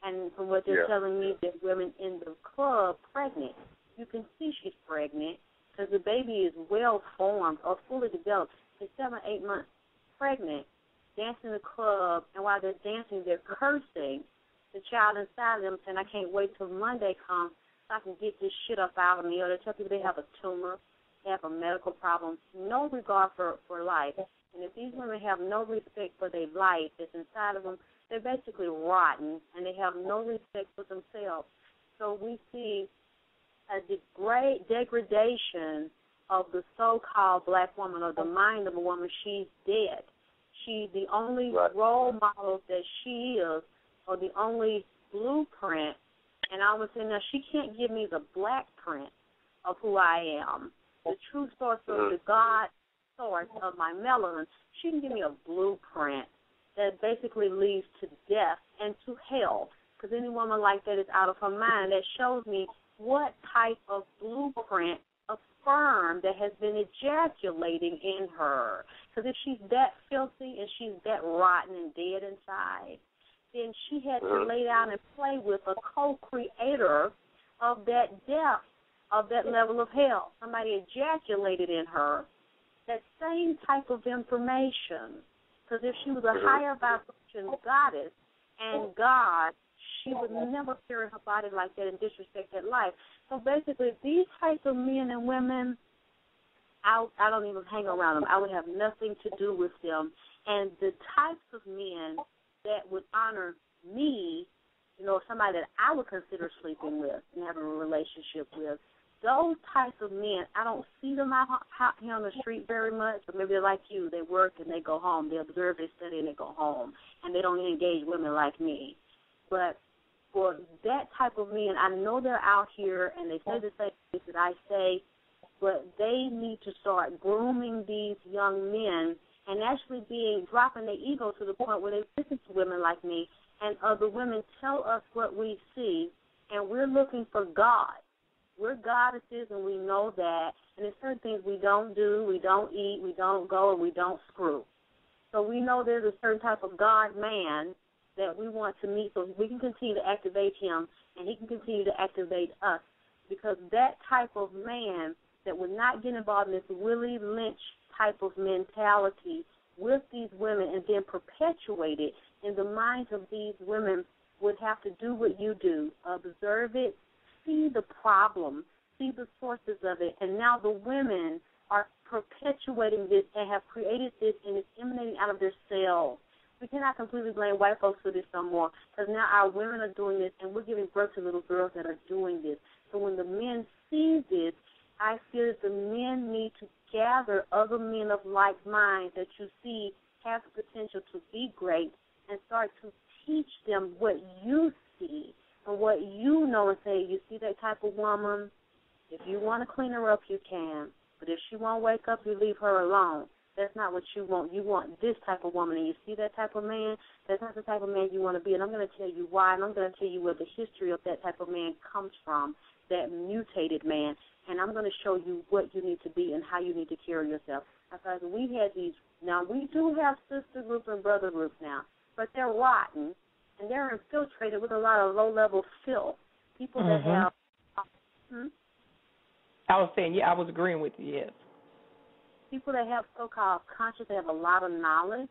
And from what they're telling me, that women in the club pregnant, you can see she's pregnant because the baby is well formed or fully developed. She's 7, 8 months pregnant, dancing in the club, and while they're dancing, they're cursing the child inside them, saying, I can't wait till Monday comes so I can get this shit up out of me. Or they tell people they have a tumor, they have a medical problem, no regard for life. And if these women have no respect for their life that's inside of them, they're basically rotten, and they have no respect for themselves. So we see a degradation of the so-called black woman, or the mind of a woman. She's dead. She's the only role model that she is, or the only blueprint. And I was saying, now she can't give me the black print of who I am, the true source of the God source of my melanin. She can give me a blueprint that basically leads to death and to hell, because any woman like that is out of her mind. That shows me what type of blueprint of sperm that has been ejaculating in her. Because if she's that filthy and she's that rotten and dead inside, then she had to lay down and play with a co-creator of that depth, of that level of hell. Somebody ejaculated in her that same type of information. Because if she was a higher vibration goddess and God, she would never carry her body like that and disrespect that life. So basically, these types of men and women, I don't even hang around them. I would have nothing to do with them. And the types of men that would honor me, somebody that I would consider sleeping with and having a relationship with, those types of men, I don't see them out here on the street very much, but maybe they're like you. They work and they go home. They observe, they study, and they go home. And they don't engage women like me. But for that type of men, I know they're out here and they say the same things that I say, but they need to start grooming these young men and actually dropping their ego to the point where they listen to women like me, and other women tell us what we see, and we're looking for God. We're goddesses, and we know that. And there's certain things we don't do, we don't eat, we don't go, and we don't screw. So we know there's a certain type of God man that we want to meet so we can continue to activate him, and he can continue to activate us. Because that type of man that would not get involved in this Willie Lynch type of mentality with these women and then perpetuate it in the minds of these women would have to do what you do, observe it, see the problem, see the sources of it, and now the women are perpetuating this and have created this, and it's emanating out of their cells. We cannot completely blame white folks for this no more, because now our women are doing this, and we're giving birth to little girls that are doing this. So when the men see this, I feel that the men need to gather other men of like mind that you see have the potential to be great and start to teach them what you see and what you know, and say, you see that type of woman? If you want to clean her up, you can. But if she won't wake up, you leave her alone. That's not what you want. You want this type of woman. And you see that type of man, that's not the type of man you want to be. And I'm going to tell you why, and I'm going to tell you where the history of that type of man comes from, that mutated man. And I'm going to show you what you need to be and how you need to carry yourself. Because we had these, now we do have sister group and brother groups now, but they're rotten, and they're infiltrated with a lot of low-level filth. People that have... I was saying, I was agreeing with you, yes. People that have so-called conscience, they have a lot of knowledge.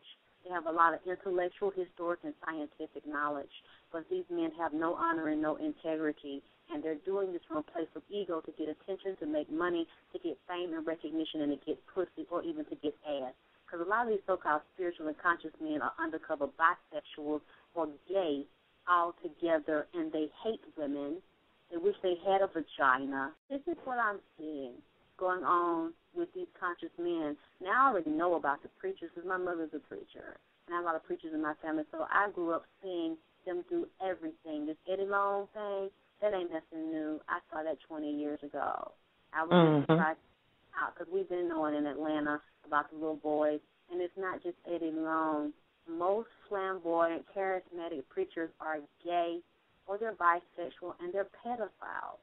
They have a lot of intellectual, historic, and scientific knowledge, but these men have no honor and no integrity, and they're doing this from a place of ego to get attention, to make money, to get fame and recognition, and to get pussy or even to get ass. Because a lot of these so-called spiritual and conscious men are undercover bisexuals or gay altogether, and they hate women. They wish they had a vagina. This is what I'm seeing going on with these conscious men. Now I already know about the preachers because my mother's a preacher, and I have a lot of preachers in my family, so I grew up seeing them do everything. This Eddie Long thing, that ain't nothing new. I saw that 20 years ago. I was just trying out because we've been knowing in Atlanta about the little boys, and it's not just Eddie Long. Most flamboyant, charismatic preachers are gay or they're bisexual and they're pedophiles.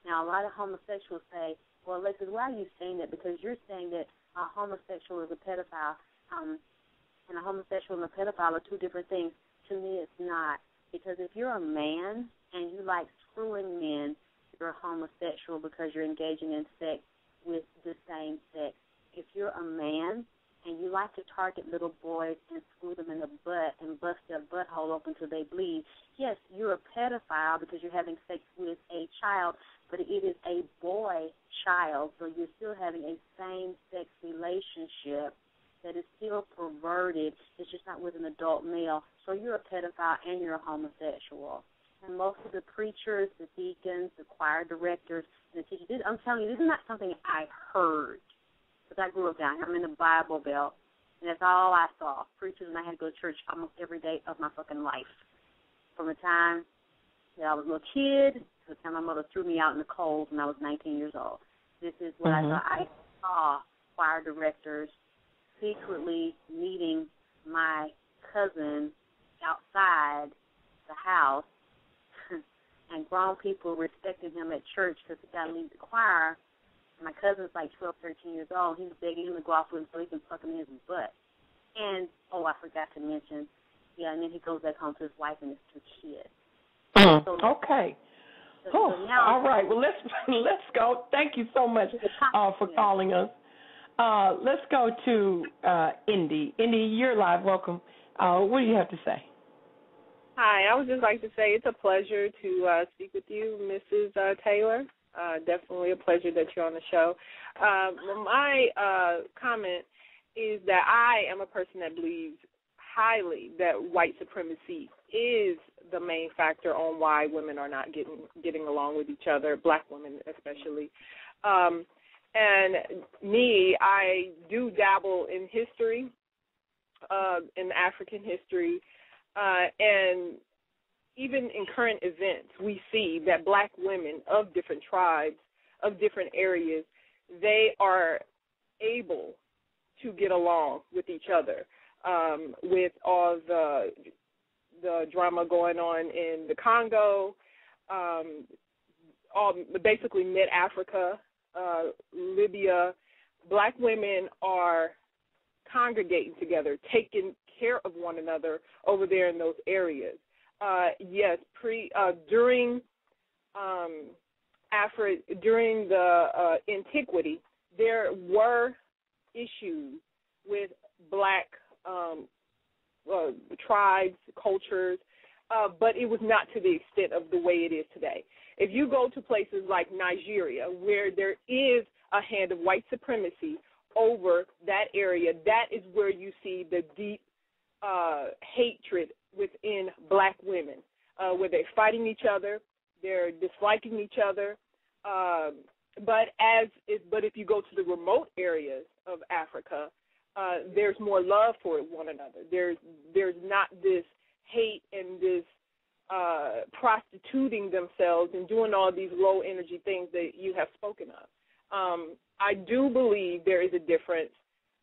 Now, a lot of homosexuals say, well, Alexis, why are you saying that? Because you're saying that a homosexual is a pedophile, and a homosexual and a pedophile are two different things. To me, it's not. Because if you're a man and you like screwing men, you're a homosexual because you're engaging in sex with the same sex. If you're a man and you like to target little boys and screw them in the butt and bust their butthole open until they bleed, yes, you're a pedophile because you're having sex with a child, but it is a boy child, so you're still having a same-sex relationship that is still perverted. It's just not with an adult male. So you're a pedophile and you're a homosexual. And most of the preachers, the deacons, the choir directors, and the teachers, I'm telling you, this is not something I heard. Because I grew up down here. I'm in the Bible Belt, and that's all I saw. Preachers, and I had to go to church almost every day of my fucking life. From the time that I was a little kid to the time my mother threw me out in the cold when I was 19 years old. This is what I saw. I saw choir directors secretly meeting my cousin outside the house and grown people respecting him at church because he got to leave the choir. My cousin's like 12, 13 years old. He was begging him to go off with him so he can fuck him in his butt. And, I forgot to mention, and then he goes back home to his wife and his two kids. So, okay. So now, all right. Well, let's go. Thank you so much for calling us. Let's go to Indy. Indy, you're live. Welcome. What do you have to say? Hi. I would just like to say it's a pleasure to speak with you, Mrs. Taylor. Definitely a pleasure that you're on the show. My comment is that I am a person that believes highly that white supremacy is the main factor on why women are not getting along with each other, black women especially. And me, I do dabble in history, in African history, and even in current events, we see that black women of different tribes, of different areas, they are able to get along with each other, with all the drama going on in the Congo, basically mid-Africa, Libya. Black women are congregating together, taking care of one another over there in those areas. Yes, during the antiquity, there were issues with black tribes, cultures, but it was not to the extent of the way it is today. If you go to places like Nigeria, where there is a hand of white supremacy over that area, that is where you see the deep hatred within black women, where they're fighting each other, they're disliking each other. But if you go to the remote areas of Africa, there's more love for one another. There's not this hate and this prostituting themselves and doing all these low energy things that you have spoken of. I do believe there is a difference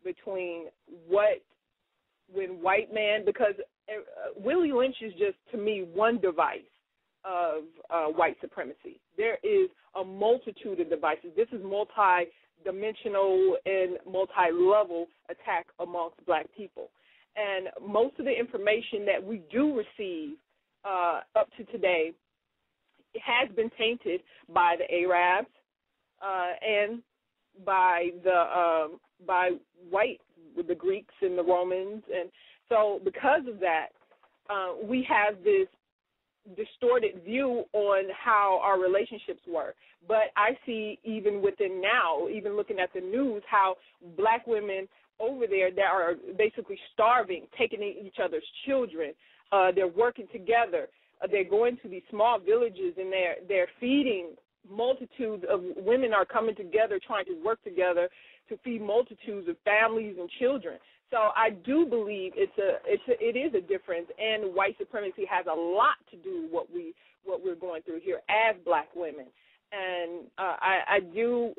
between when white man, because Willie Lynch is just, to me, one device of white supremacy. There is a multitude of devices. This is multi-dimensional and multi-level attack amongst black people. And most of the information that we do receive up to today has been tainted by the Arabs and by white, the Greeks and the Romans. And So because of that, we have this distorted view on how our relationships were. But I see even within now, even looking at the news, how black women over there that are basically starving, taking each other's children. They're working together. They're going to these small villages and they're feeding multitudes of women are coming together, trying to work together to feed multitudes of families and children. So I do believe it is a difference, and white supremacy has a lot to do with what we're going through here as black women. And I do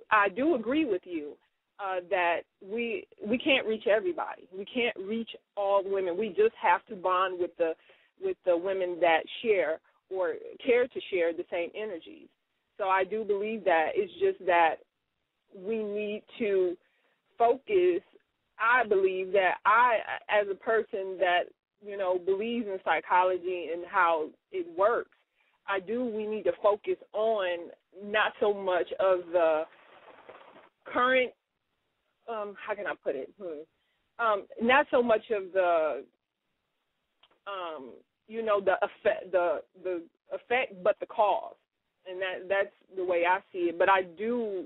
agree with you that we can't reach everybody. We can't reach all women. We just have to bond with the women that share or care to share the same energies. So I do believe that. It's just that we need to focus. I believe that I, as a person that, believes in psychology and how it works, we need to focus on not so much of the current, how can I put it? Not so much of the, the effect, but the cause. And that's the way I see it. But I do,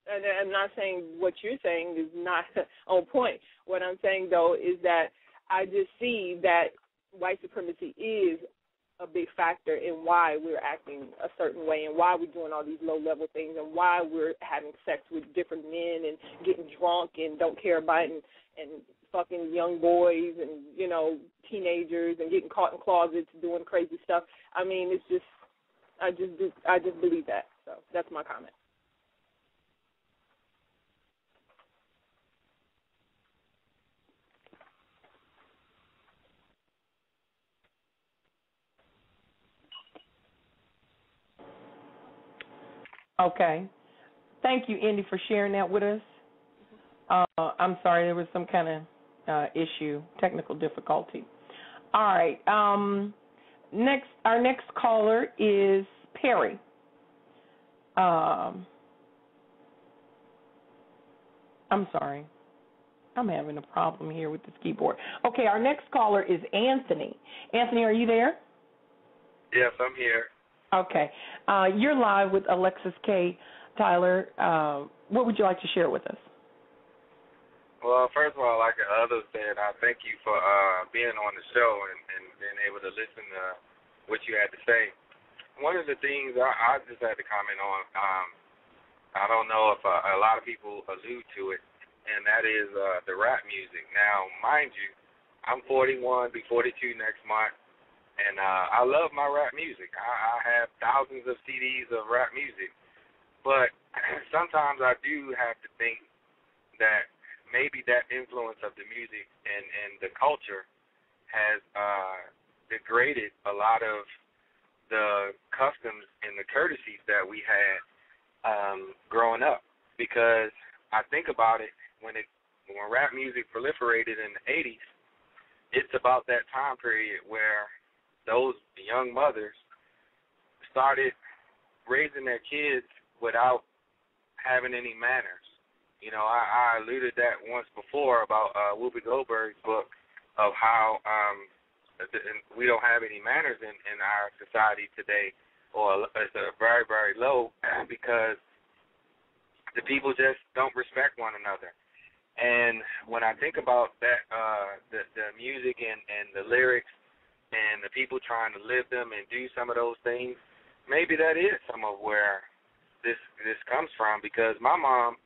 and I'm not saying what you're saying is not on point. What I'm saying, though, is that I just see that white supremacy is a big factor in why we're acting a certain way and why we're doing all these low-level things and why we're having sex with different men and getting drunk and don't care about and fucking young boys and, teenagers and getting caught in closets doing crazy stuff. I mean, it's just, I just believe that. So that's my comment. Okay. Thank you, Indy, for sharing that with us. I'm sorry, there was some kind of issue, technical difficulty. All right. Our next caller is Perry. I'm sorry. I'm having a problem here with this keyboard. Okay, our next caller is Anthony. Anthony, are you there? Yes, I'm here. Okay. You're live with Alexis K. Tyler. What would you like to share with us? Well, first of all, like others said, I thank you for being on the show and being able to listen to what you had to say. One of the things I just had to comment on, I don't know if a lot of people allude to it, and that is the rap music. Now, mind you, I'm 41, be 42 next month, and I love my rap music. I have thousands of CDs of rap music, but sometimes I do have to think that maybe that influence of the music and the culture has degraded a lot of the customs and the courtesies that we had growing up. Because I think about it, when rap music proliferated in the 80s, it's about that time period where those young mothers started raising their kids without having any manners. I alluded that once before about Whoopi Goldberg's book of how we don't have any manners in our society today, or it's very, very low because the people just don't respect one another. And when I think about that, the music and the lyrics and the people trying to live them and do some of those things, maybe that is some of where this comes from, because my mom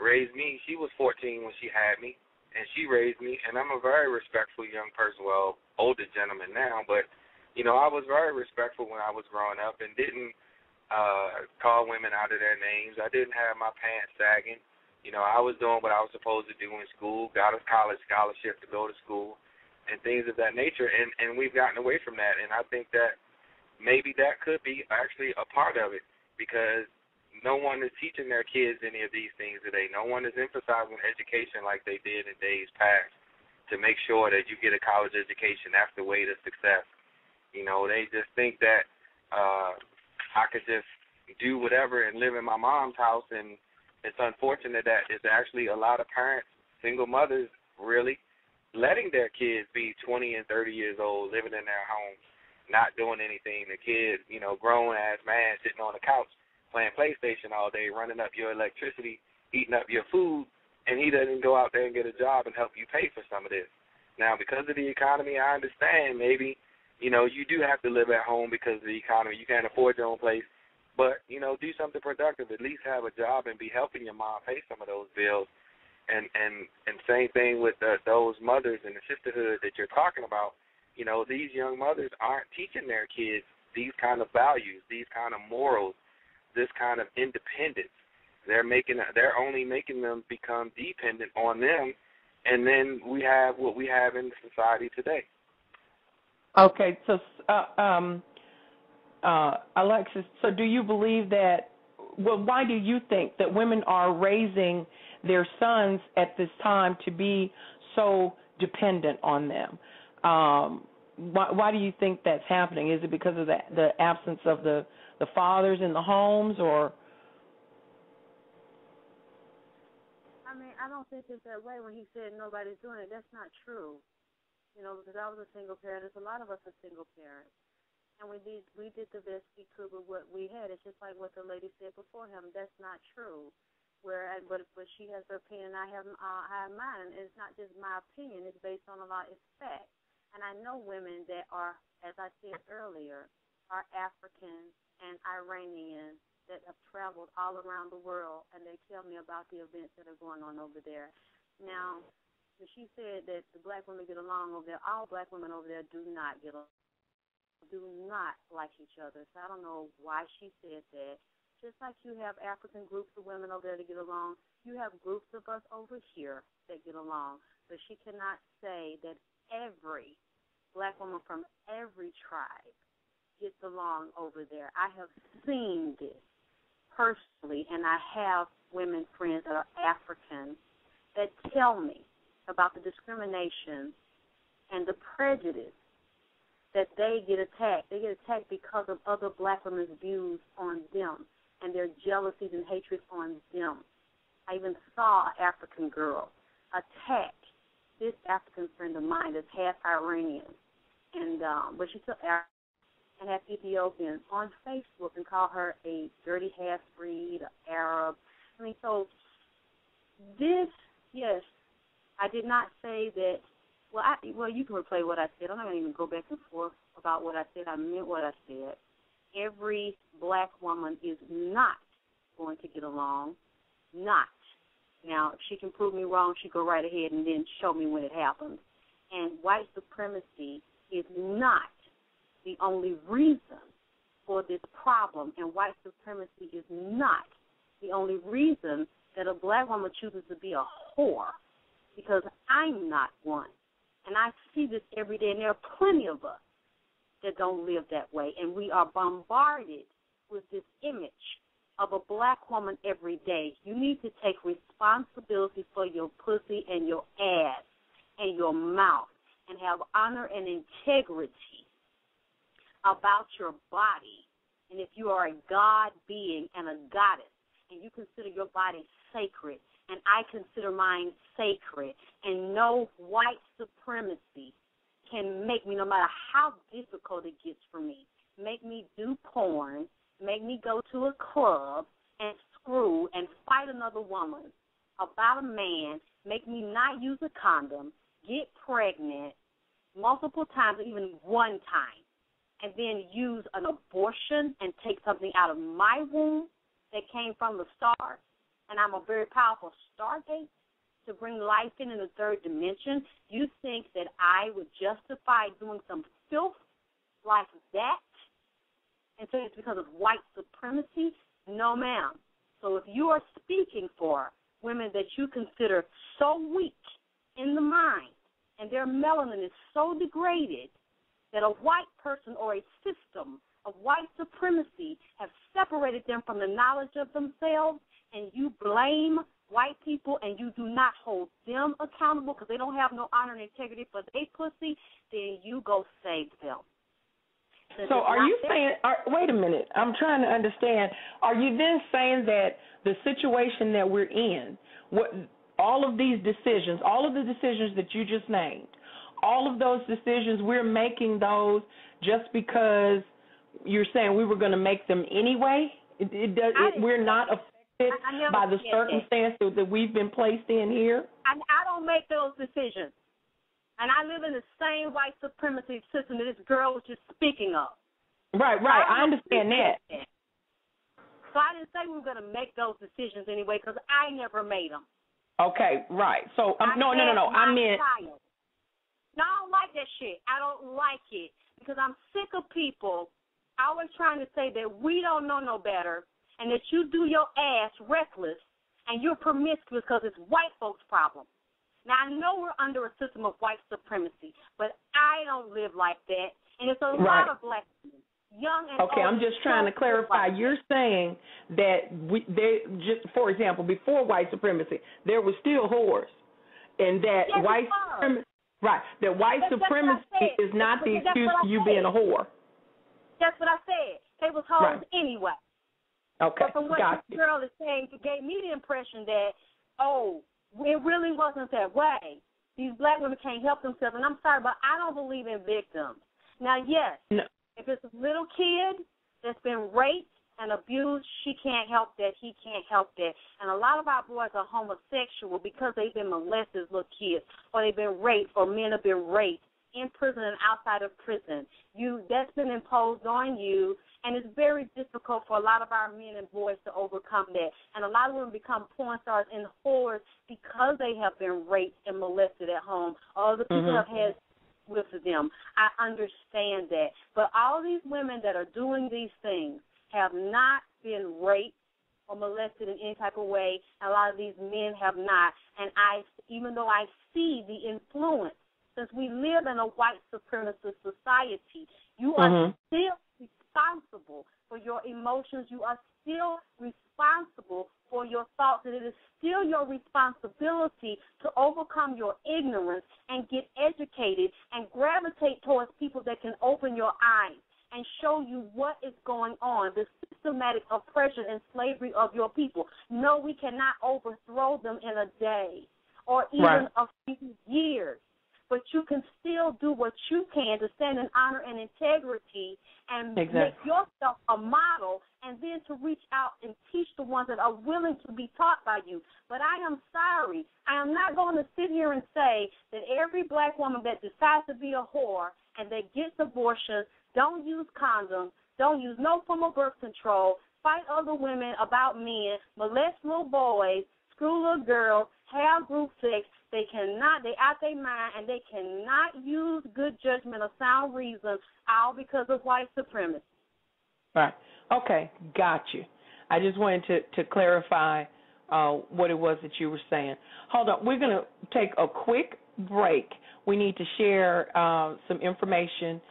raised me. She was 14 when she had me, and she raised me, and I'm a very respectful young person, well, older gentleman now, but, I was very respectful when I was growing up and didn't call women out of their names. I didn't have my pants sagging. I was doing what I was supposed to do in school, got a college scholarship to go to school, and things of that nature, and we've gotten away from that, and I think that maybe that could be actually a part of it, because no one is teaching their kids any of these things today. No one is emphasizing education like they did in days past to make sure that you get a college education. That's the way to success. They just think that I could just do whatever and live in my mom's house, and it's unfortunate that it's actually a lot of parents, single mothers really, letting their kids be 20 and 30 years old, living in their home, not doing anything. The kid, grown-ass man sitting on the couch playing PlayStation all day, running up your electricity, eating up your food, and he doesn't go out there and get a job and help you pay for some of this. Now, because of the economy, I understand maybe, you do have to live at home because of the economy. You can't afford your own place. But, do something productive. At least have a job and be helping your mom pay some of those bills. And same thing with those mothers in the sisterhood that you're talking about. These young mothers aren't teaching their kids these kind of values, these kind of morals, this kind of independence. They're only making them become dependent on them, and then we have what we have in society today. Okay, so Alexis, so do you believe that? Well, why do you think that women are raising their sons at this time to be so dependent on them? Why do you think that's happening? Is it because of the absence of the fathers in the homes, or? I mean, I don't think it's that way when he said nobody's doing it. That's not true. Because I was a single parent. There's a lot of us are single parents. And we did the best we could with what we had. It's just like what the lady said before him. That's not true. But she has her opinion, I have mine. It's not just my opinion. It's based on a lot of facts. And I know women that are, as I said earlier, are African and Iranian that have traveled all around the world, and they tell me about the events that are going on over there. Now, when she said that the black women get along over there, all black women over there do not get along. Do not like each other. So I don't know why she said that. Just like you have African groups of women over there to get along, you have groups of us over here that get along. But she cannot say that every black woman from every tribe gets along over there. I have seen this personally, and I have women friends that are African that tell me about the discrimination and the prejudice that they get attacked. They get attacked because of other black women's views on them and their jealousies and hatred on them. I even saw an African girl attack this African friend of mine that's half Iranian, but she took and half Ethiopian on Facebook and called her a dirty half-breed, Arab. I mean, so this, yes, I did not say that. Well, you can replay what I said. I'm not going to even go back and forth about what I said. I meant what I said. Every black woman is not going to get along. Not. Now, if she can prove me wrong, she go right ahead and then show me when it happened. And white supremacy is not the only reason for this problem. And white supremacy is not the only reason that a black woman chooses to be a whore, because I'm not one. And I see this every day, and there are plenty of us that don't live that way. And we are bombarded with this image of a black woman every day. You need to take responsibility for your pussy and your ass and your mouth and have honor and integrity about your body. And if you are a God being and a goddess and you consider your body sacred, and I consider mine sacred, and no white supremacy can make me, no matter how difficult it gets for me, make me do porn, make me go to a club and screw and fight another woman about a man, make me not use a condom, get pregnant multiple times, or even one time, and then use an abortion and take something out of my womb that came from the stars, and I'm a very powerful stargate to bring life in the third dimension. You think that I would justify doing some filth like that? And so it's because of white supremacy? No, ma'am. So if you are speaking for women that you consider so weak in the mind and their melanin is so degraded that a white person or a system of white supremacy have separated them from the knowledge of themselves, and you blame white people and you do not hold them accountable because they don't have no honor and integrity for their pussy, then you go save them. So are you saying, wait a minute, I'm trying to understand, are you then saying that the situation that we're in, all of these decisions, all of the decisions that you just named, all of those decisions, we're making those just because you're saying we were going to make them anyway? We're not affected by the circumstances that we've been placed in here? I don't make those decisions. And I live in the same white supremacy system that this girl was just speaking of. Right. I understand that. So I didn't say we were going to make those decisions anyway because I never made them. Okay, right. So, no. I meant. No, I don't like that shit. I don't like it because I'm sick of people always trying to say that we don't know no better and that you do your ass reckless and you're promiscuous because it's white folks' problem. Now, I know we're under a system of white supremacy, but I don't live like that, and it's a lot of black women, young and old. Okay, I'm just trying to clarify. You're saying that for example, before white supremacy, there were still whores, and that white supremacy, that white supremacy is not the excuse for you being a whore. That's what I said. They was hoes anyway. Okay, but from what this girl is saying, it gave me the impression that, it really wasn't that way. These black women can't help themselves, and I'm sorry, but I don't believe in victims. Now, yes, if it's a little kid that's been raped and abused, she can't help that, he can't help that. And a lot of our boys are homosexual because they've been molested as little kids, or they've been raped, or men have been raped in prison and outside of prison. That's been imposed on you, and it's very difficult for a lot of our men and boys to overcome that. And a lot of them become porn stars and whores because they have been raped and molested at home, or other people have had with them. I understand that. But all these women that are doing these things have not been raped or molested in any type of way. A lot of these men have not. And even though I see the influence, since we live in a white supremacist society, you are still responsible for your emotions. You are still responsible for your thoughts, and it is still your responsibility to overcome your ignorance and get educated and gravitate towards people that can open your eyes and show you what is going on, the systematic oppression and slavery of your people. No, we cannot overthrow them in a day or even a few years. But you can still do what you can to stand in honor and integrity and make yourself a model, and then to reach out and teach the ones that are willing to be taught by you. But I am sorry. I am not going to sit here and say that every black woman that decides to be a whore and that gets abortions, don't use condoms, don't use no form of birth control, fight other women about men, molest little boys, screw little girls, have group sex. They out their mind, and they cannot use good judgment or sound reason, all because of white supremacy. Right. Okay, got you. I just wanted to clarify what it was that you were saying. Hold on. We're going to take a quick break. We need to share some information.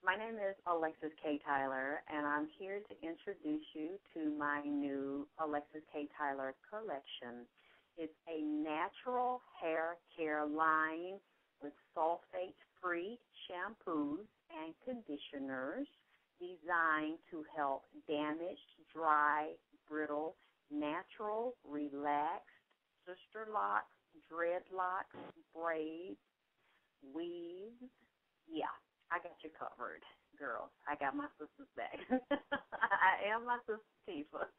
My name is Alexis K. Tyler, and I'm here to introduce you to my new Alexis K. Tyler collection. It's a natural hair care line with sulfate-free shampoos and conditioners designed to help damaged, dry, brittle, natural, relaxed, sister locks, dreadlocks, braids, weaves. Yeah. I got you covered, girls. I got my sister's back. I am my sister Tifa.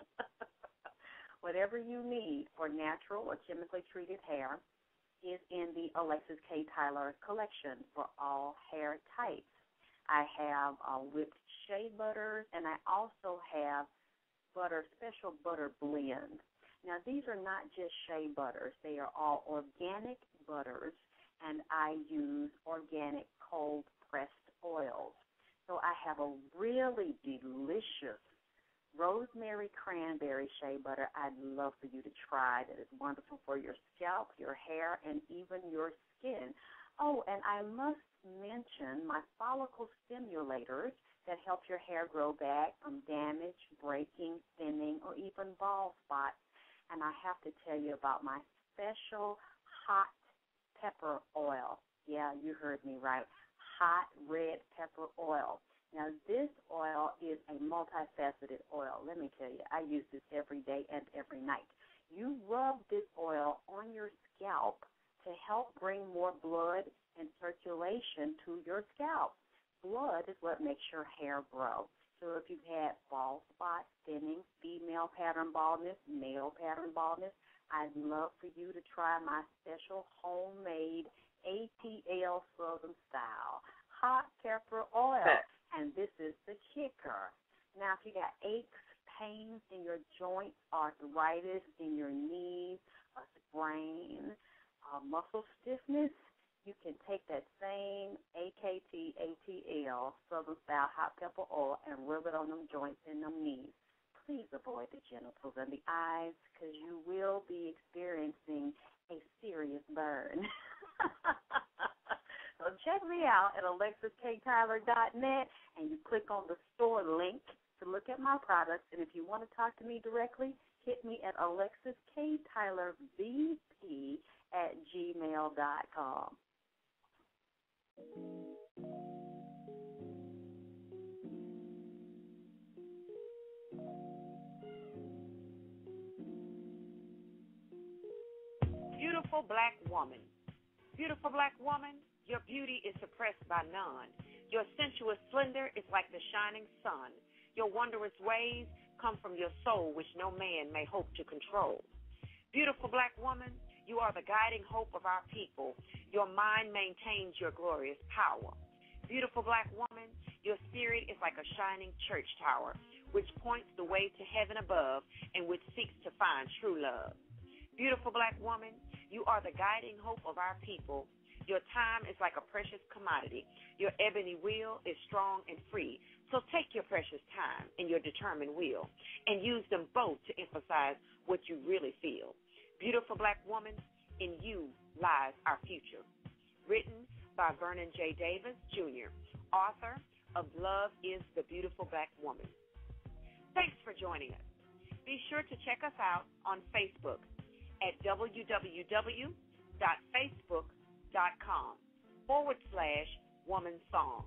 Whatever you need for natural or chemically treated hair is in the Alexis K. Tyler collection for all hair types. I have whipped shea butters, and I also have special butter blends. Now, these are not just shea butters. They are all organic butters, and I use organic cold-pressed oils. So I have a really delicious rosemary cranberry shea butter I'd love for you to try. That is wonderful for your scalp, your hair, and even your skin. Oh, and I must mention my follicle stimulators that help your hair grow back from damage, breaking, thinning, or even bald spots. And I have to tell you about my special hot pepper oil. Yeah, you heard me right. Hot red pepper oil. Now, this oil is a multifaceted oil. Let me tell you, I use this every day and every night. You rub this oil on your scalp to help bring more blood and circulation to your scalp. Blood is what makes your hair grow. So if you've had bald spots, thinning, female pattern baldness, male pattern baldness, I'd love for you to try my special homemade ATL Southern Style hot pepper oil. And this is the kicker. Now, if you got aches, pains in your joints, arthritis in your knees, a sprain, muscle stiffness, you can take that same ATL Southern Style hot pepper oil and rub it on them joints and them knees. Please avoid the genitals and the eyes because you will be experiencing a serious burn. So check me out at alexiskttyler.net, and you click on the store link to look at my products. And if you want to talk to me directly, hit me at alexiskttylervp@gmail.com. Beautiful black woman. Beautiful black woman, your beauty is suppressed by none. Your sensuous splendor is like the shining sun. Your wondrous ways come from your soul, which no man may hope to control. Beautiful black woman, you are the guiding hope of our people. Your mind maintains your glorious power. Beautiful black woman, your spirit is like a shining church tower, which points the way to heaven above and which seeks to find true love. Beautiful black woman, you are the guiding hope of our people. Your time is like a precious commodity. Your ebony will is strong and free. So take your precious time and your determined will and use them both to emphasize what you really feel. Beautiful black woman, in you lies our future. Written by Vernon J. Davis, Jr., author of Love is the Beautiful Black Woman. Thanks for joining us. Be sure to check us out on Facebook at www.facebook.com/womansong.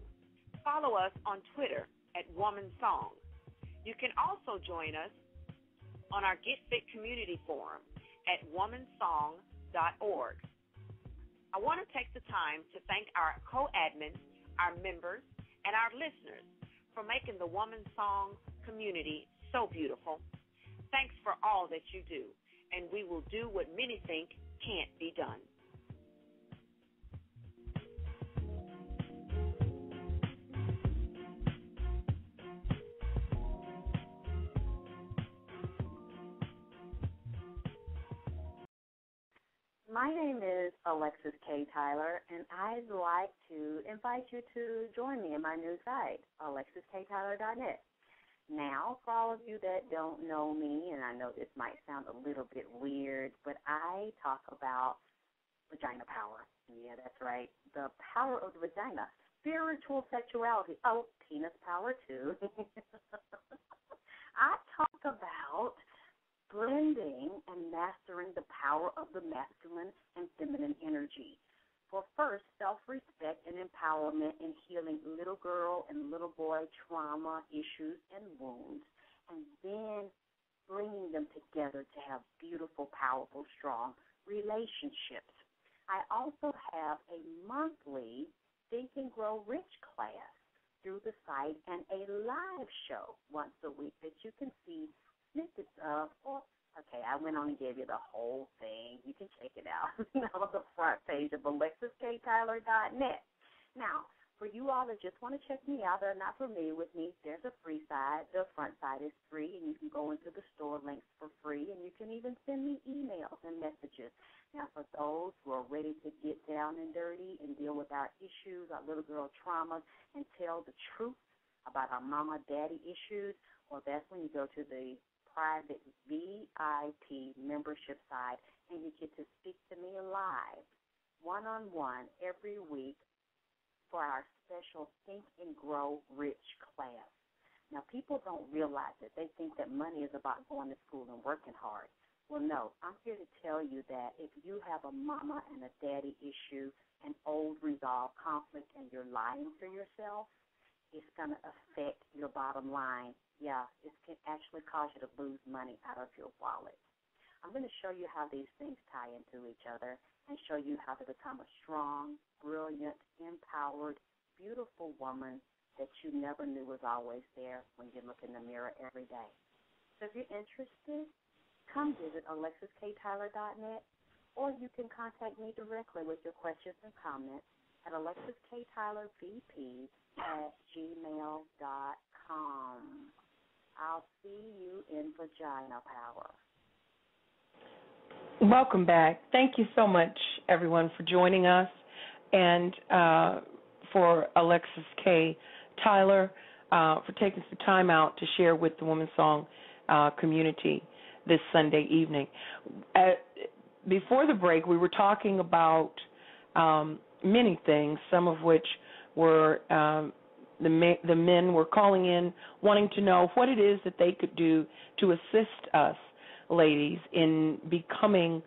Follow us on Twitter at womansong. You can also join us on our Get Fit community forum at womansong.org. I want to take the time to thank our co-admins, our members, and our listeners for making the Woman Song community so beautiful. Thanks for all that you do, and we will do what many think can't be done. My name is Alexis K. Tyler, and I'd like to invite you to join me in my new site, alexiskttyler.net. Now, for all of you that don't know me, and I know this might sound a little bit weird, but I talk about vagina power. Yeah, that's right, the power of the vagina, spiritual sexuality. Oh, penis power, too. I talk about blending and mastering the power of the masculine and feminine energy for first self-respect and empowerment in healing little girl and little boy trauma, issues, and wounds, and then bringing them together to have beautiful, powerful, strong relationships. I also have a monthly Think and Grow Rich class through the site and a live show once a week that you can see snippets of. Okay, I went on and gave you the whole thing. You can check it out on the front page of alexiskttyler.net. Now, for you all that just want to check me out, that are not familiar with me, there's a free side. The front side is free, and you can go into the store links for free, and you can even send me emails and messages. Now, for those who are ready to get down and dirty and deal with our issues, our little girl traumas, and tell the truth about our mama-daddy issues, well, that's when you go to the private VIP membership side, and you get to speak to me live, one-on-one, every week for our special Think and Grow Rich class. Now, people don't realize it. They think that money is about going to school and working hard. Well, no, I'm here to tell you that if you have a mama and a daddy issue, an old resolved conflict, and you're lying to yourself, it's going to affect your bottom line. Yeah, it can actually cause you to lose money out of your wallet. I'm going to show you how these things tie into each other and show you how to become a strong, brilliant, empowered, beautiful woman that you never knew was always there when you look in the mirror every day. So if you're interested, come visit AlexisKTyler.net, or you can contact me directly with your questions and comments at AlexisKTylerVP@gmail.com. I'll see you in Vagina Power. Welcome back. Thank you so much, everyone, for joining us, and for Alexis K. Tyler for taking some time out to share with the Women's Song community this Sunday evening. Before the break, we were talking about many things, some of which were the men were calling in wanting to know what it is that they could do to assist us ladies in becoming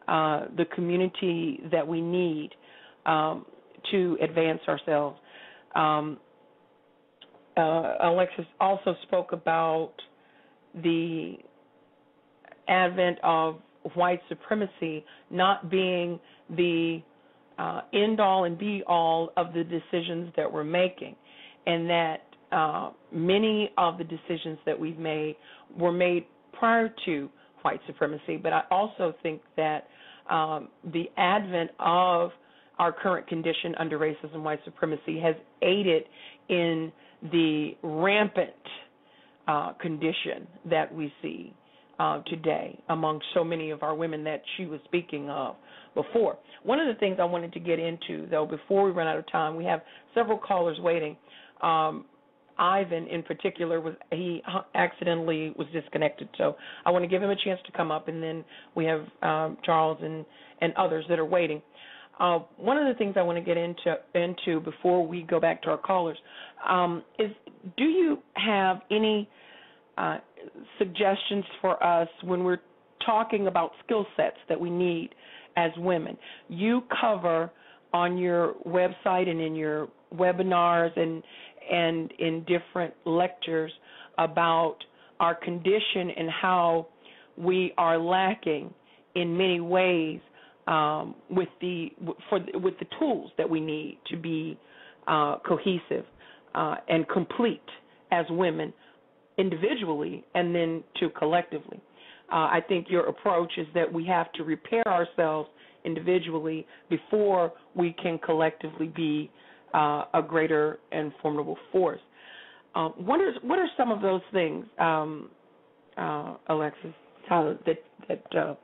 the community that we need to advance ourselves. Alexis also spoke about the advent of white supremacy not being the end-all and be-all of the decisions that we're making, and that many of the decisions that we've made were made prior to white supremacy. But I also think that the advent of our current condition under racism, white supremacy, has aided in the rampant condition that we see today among so many of our women that she was speaking of before. One of the things I wanted to get into, though, before we run out of time, we have several callers waiting. Ivan, in particular, he accidentally was disconnected, so I want to give him a chance to come up, and then we have Charles and others that are waiting. One of the things I want to get into before we go back to our callers is, do you have any suggestions for us when we're talking about skill sets that we need as women? You cover on your website and in your webinars and in different lectures about our condition and how we are lacking in many ways with the tools that we need to be cohesive and complete as women individually and then to collectively. I think your approach is that we have to repair ourselves individually before we can collectively be a greater and formidable force. What are some of those things, Alexis, Tyler, that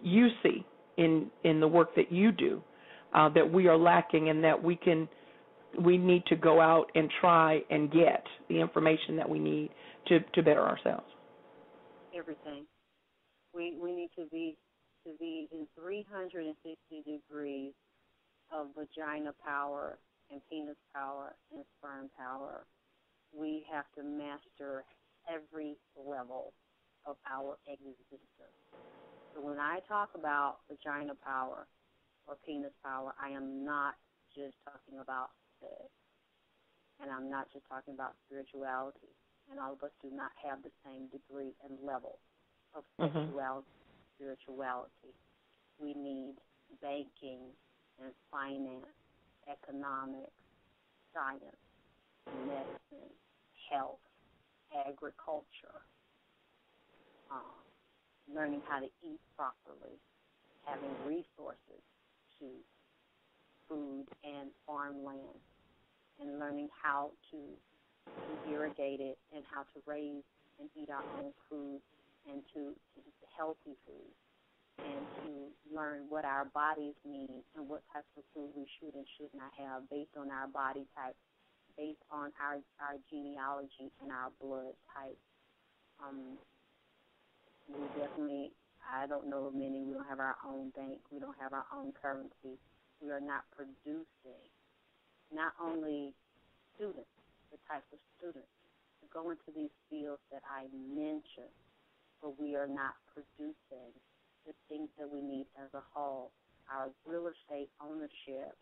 you see in the work that you do that we are lacking, and that we need to go out and try and get the information that we need to better ourselves? Everything. We need to be in 360 degrees of vagina power and penis power and sperm power. We have to master every level of our existence. So when I talk about vagina power or penis power, I am not just talking about sex, and I'm not just talking about spirituality. And all of us do not have the same degree and level of sexuality, spirituality. We need banking and finance, economics, science, medicine, health, agriculture, learning how to eat properly, having resources to food and farmland, and learning how to irrigate it and how to raise and eat our own food and to eat healthy food, and to learn what our bodies need and what types of food we should and should not have based on our body type, based on our genealogy and our blood type. We definitely, I don't know of many, we don't have our own bank, we don't have our own currency. We are not producing, not only students, the types of students to go into these fields that I mentioned, but we are not producing the things that we need as a whole. Our real estate ownership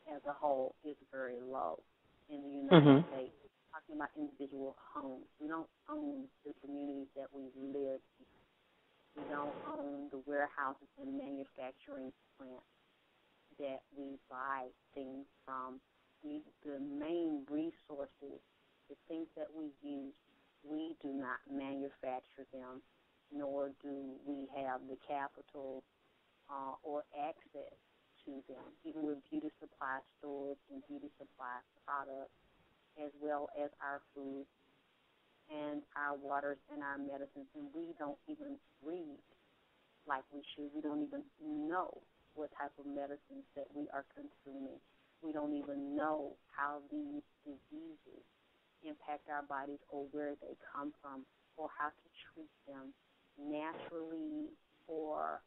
as a whole is very low in the United States, talking about individual homes. We don't own the communities that we live in. We don't own the warehouses and manufacturing plants that we buy things from. The main resources, the things that we use, we do not manufacture them, nor do we have the capital or access to them, even with beauty supply stores and beauty supply products, as well as our food and our waters and our medicines. And we don't even read like we should. We don't even know what type of medicines that we are consuming. We don't even know how these diseases impact our bodies or where they come from or how to treat them naturally or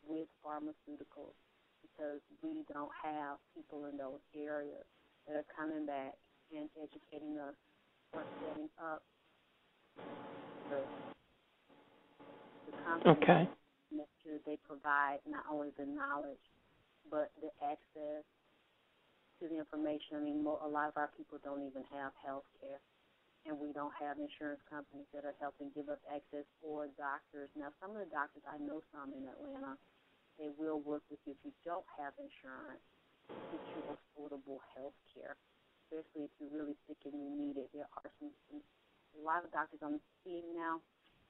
with pharmaceuticals, because we don't have people in those areas that are coming back and educating us or setting up the companies to make sure they provide not only the knowledge but the access to the information. I mean, a lot of our people don't even have health care, and we don't have insurance companies that are helping give us access, or doctors. Now, some of the doctors, I know some in Atlanta, they will work with you if you don't have insurance to get you affordable health care, especially if you're really sick and you need it. There are a lot of doctors I'm seeing now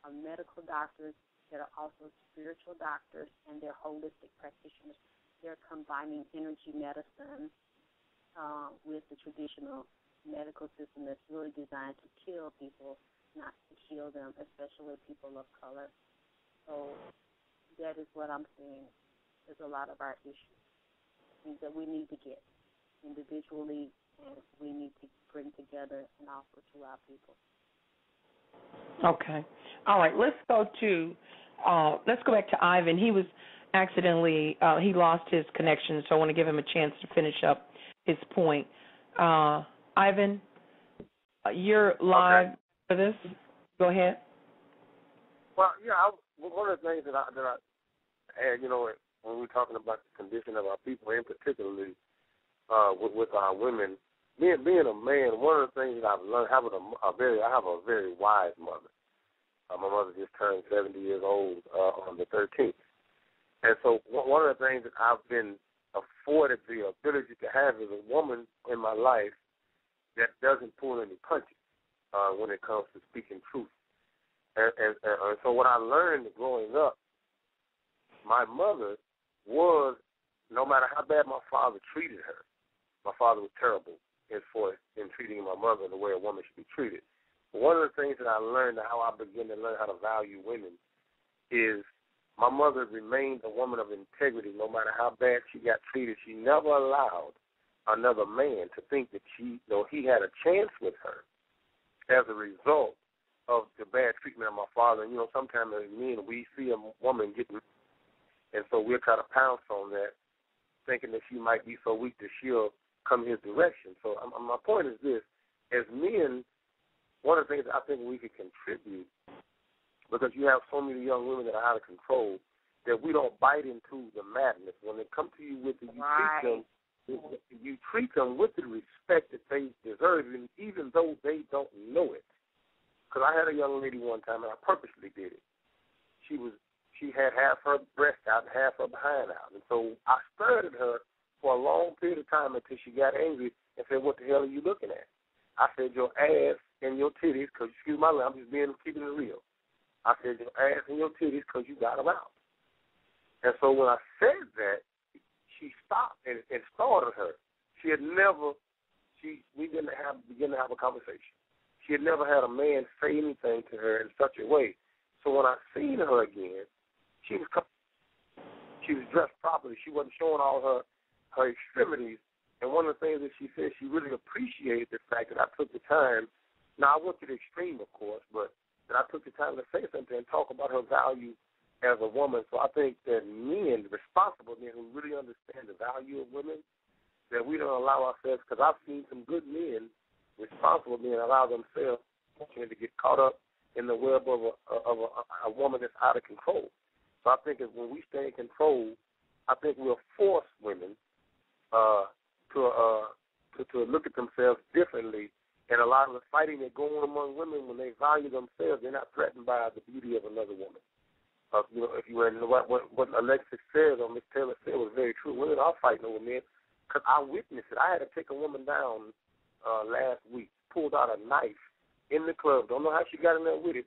are medical doctors that are also spiritual doctors, and they're holistic practitioners. They're combining energy medicine with the traditional medical system that's really designed to kill people, not to heal them, especially people of color. So that is what I'm seeing is a lot of our issues, things that we need to get individually, and we need to bring together and offer to our people. Okay. All right. Let's go back to Ivan. He was accidentally, he lost his connection, so I want to give him a chance to finish up his point. Ivan, you're live for this. Go ahead. Well, yeah, one of the things that I add, when we're talking about the condition of our people, and particularly with our women, being a man, one of the things that I've learned, I have a very wise mother. My mother just turned 70 years old on the 13th. And so one of the things that I've been afforded the ability to have is a woman in my life that doesn't pull any punches when it comes to speaking truth. And so what I learned growing up, my mother was, no matter how bad my father treated her, my father was terrible in treating my mother the way a woman should be treated. But one of the things that I learned, how I began to learn how to value women, is my mother remained a woman of integrity. No matter how bad she got treated, she never allowed another man to think that he had a chance with her as a result of the bad treatment of my father. And, sometimes as men, we see a woman getting, and so we'll try to pounce on that, thinking that she might be so weak that she'll come his direction. So my point is this: as men, one of the things I think we could contribute, because you have so many young women that are out of control, that we don't bite into the madness. When they come to you with it, you treat them with the respect that they deserve, and even though they don't know it. Because I had a young lady one time, and I purposely did it. She had half her breast out and half her behind out. And so I stared at her for a long period of time until she got angry and said, "What the hell are you looking at?" I said, "Your ass and your titties," because, excuse my language, I'm just keeping it real. I said, "Your ass and your titties," because you got them out. And so when I said that, she stopped and startled her. We begin to have a conversation. She had never had a man say anything to her in such a way. So when I seen her again, she was dressed properly. She wasn't showing all her extremities. And one of the things that she said, she really appreciated the fact that I took the time. Now, I went to the extreme, of course, but that I took the time to say something and talk about her value as a woman. So I think that men, responsible men who really understand the value of women, that we don't allow ourselves, because I've seen some good men, responsible men, allow themselves to get caught up in the web of a woman that's out of control. So I think that when we stay in control, I think we'll force women to look at themselves differently. And a lot of the fighting that go on among women, when they value themselves, they're not threatened by the beauty of another woman. If you were what Alexis said or Miss Taylor said was very true. Women are fighting over men, because I witnessed it. I had to take a woman down last week, pulled out a knife in the club. Don't know how she got in there with it,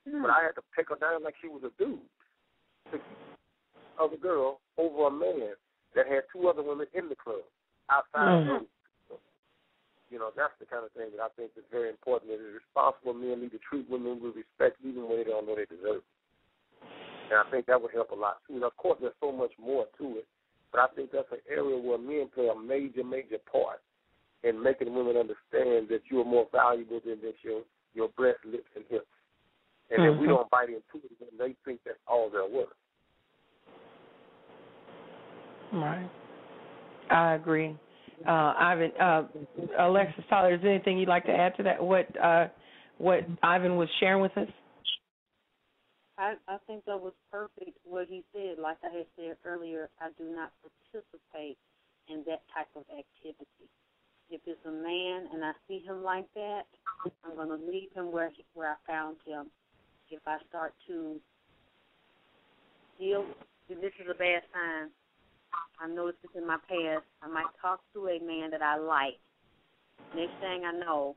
but I had to take her down like she was a dude. Of a girl over a man that had two other women in the club outside of her. That's the kind of thing that I think is very important. That responsible men need to treat women with respect even when they don't know they deserve it. And I think that would help a lot, too. And, of course, there's so much more to it, but I think that's an area where men play a major, major part in making women understand that you are more valuable than just your breast, lips, and hips. And if we don't bite into it, then they think that's all they're worth. Right. I agree. Ivan, Alexis, Tyler, is there anything you'd like to add to that, what Ivan was sharing with us? I think that was perfect what he said. Like I had said earlier, I do not participate in that type of activity. If it's a man and I see him like that, I'm going to leave him where I found him. If I start to deal, this is a bad sign. I noticed this in my past. I might talk to a man that I like. Next thing I know,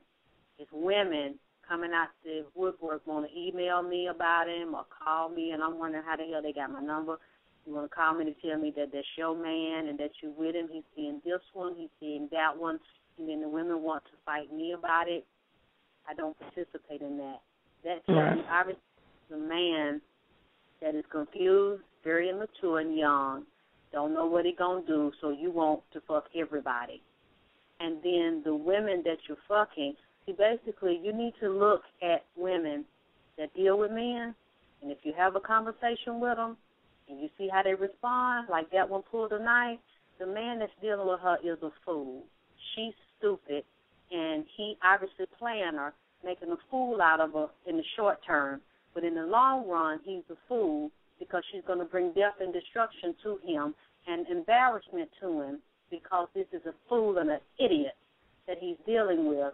it's women coming out the woodwork want to email me about him or call me, and I'm wondering how the hell they got my number. You want to call me to tell me that that's your man and that you're with him. He's seeing this one, he's seeing that one, and then the women want to fight me about it. I don't participate in that. That tells me obviously the man that is confused, very immature and young, don't know what he's going to do, so you want to fuck everybody. And then the women that you're fucking, see, basically you need to look at women that deal with men, and if you have a conversation with them and you see how they respond, like that one pulled a knife, the man that's dealing with her is a fool. She's stupid, and he obviously playing her, making a fool out of her in the short term. But in the long run, he's a fool because she's going to bring death and destruction to him and embarrassment to him because this is a fool and an idiot that he's dealing with.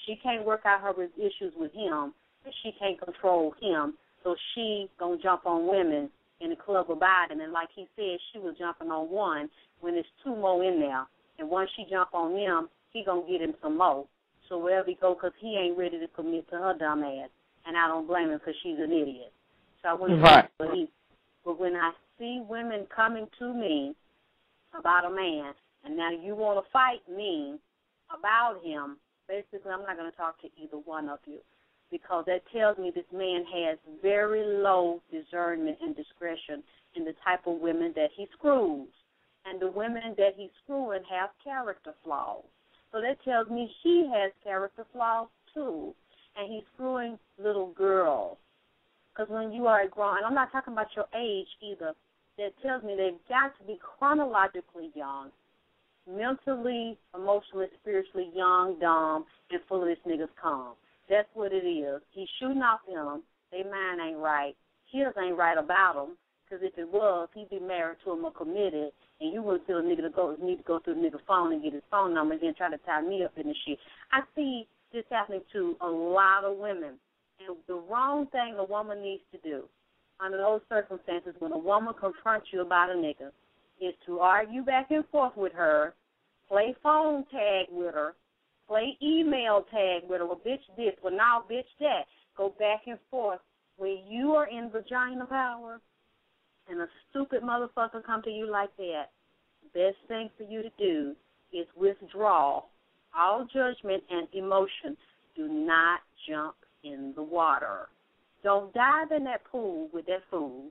She can't work out her issues with him, and she can't control him, so she going to jump on women in the club about him. And like he said, she was jumping on one when there's two more in there. And once she jump on them, he going to get him some more. So wherever he go, because he ain't ready to commit to her dumb ass. And I don't blame him because she's an idiot. So I wouldn't believe. But when I see women coming to me about a man, and now you want to fight me about him, basically I'm not going to talk to either one of you because that tells me this man has very low discernment and discretion in the type of women that he screws. And the women that he's screwing have character flaws. So that tells me he has character flaws too. And he's screwing little girls. Because when you are a grown, and I'm not talking about your age either, that tells me they've got to be chronologically young, mentally, emotionally, spiritually young, dumb, and full of this nigga's cum. That's what it is. He's shooting off them. Their mind ain't right. His ain't right about them. Because if it was, he'd be married to him or committed, and you wouldn't feel a nigga need to go through the nigga's phone and get his phone number and then try to tie me up in the shit. I see this happening to a lot of women. And the wrong thing a woman needs to do under those circumstances when a woman confronts you about a nigga is to argue back and forth with her, play phone tag with her, play email tag with her, well, bitch this, well, now, bitch that. Go back and forth. When you are in vagina power and a stupid motherfucker come to you like that, the best thing for you to do is withdraw all judgment and emotion. Do not jump in the water. Don't dive in that pool with that fool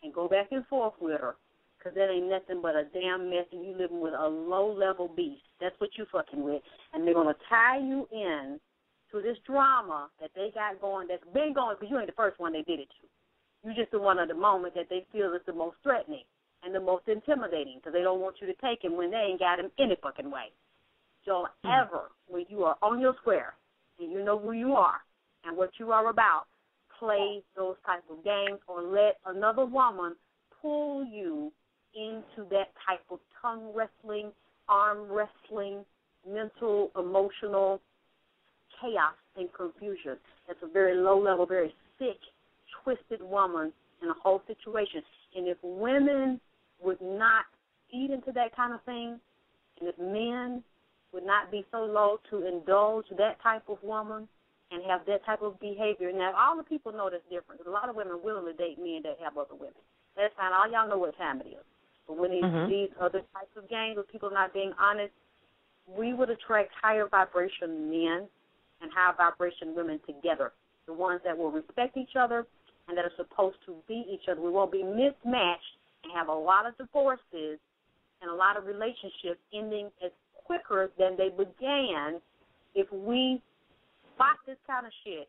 and go back and forth with her because that ain't nothing but a damn mess and you living with a low-level beast. That's what you fucking with. And they're going to tie you in to this drama that they got going that's been going because you ain't the first one they did it to. You're just the one at the moment that they feel is the most threatening and the most intimidating because they don't want you to take him when they ain't got him any fucking way. So ever, when you are on your square and you know who you are and what you are about, play those type of games or let another woman pull you into that type of tongue wrestling, arm wrestling, mental, emotional chaos and confusion. That's a very low level, very sick, twisted woman in a whole situation. And if women would not feed into that kind of thing, and if men would not be so low to indulge that type of woman and have that type of behavior. Now, all the people know that's different. A lot of women willingly date men that have other women. That's fine. All y'all know what time it is. But when these other types of games of people not being honest, we would attract higher vibration men and higher vibration women together, the ones that will respect each other and that are supposed to be each other. We won't be mismatched and have a lot of divorces and a lot of relationships ending as quicker than they began if we spot this kind of shit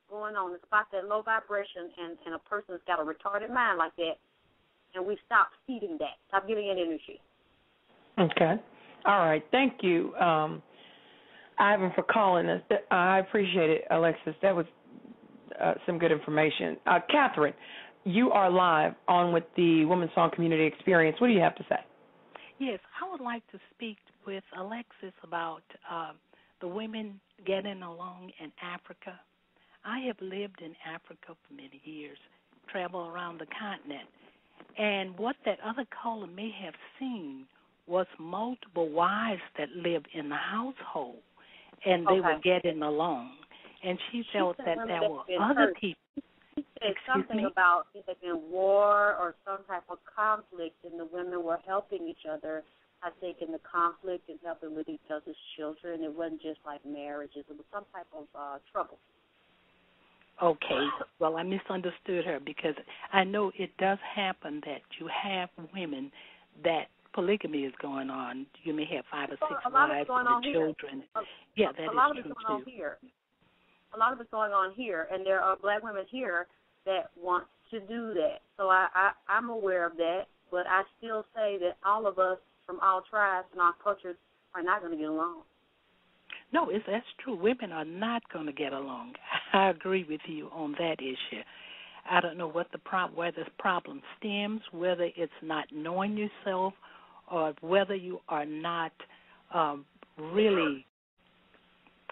going on and spot that low vibration and a person's got a retarded mind like that, and we stop feeding that, stop giving it energy. Okay. All right. Thank you, Ivan, for calling us. I appreciate it, Alexis. That was some good information. Catherine, you are live on with the Women's Song Community Experience. What do you have to say? Yes, I would like to speak with Alexis about the women getting along in Africa. I have lived in Africa for many years, traveled around the continent, and what that other caller may have seen was multiple wives that lived in the household, and they were getting along. And she felt that there were other people. She said something about if they've been war or some type of conflict, and the women were helping each other, I think, in the conflict and helping with each other's children. It wasn't just like marriages. It was some type of trouble. Okay. Well, I misunderstood her because I know it does happen that you have women that polygamy is going on. You may have 5 or 6 wives and children. Yeah, that is true, too. A lot of it's going on here. A lot of it's going on here, and there are black women here that want to do that. So I'm aware of that, but I still say that all of us from all tribes and all cultures are not going to get along. No, that's true. Women are not going to get along. I agree with you on that issue. I don't know what where this problem stems, whether it's not knowing yourself or whether you are not really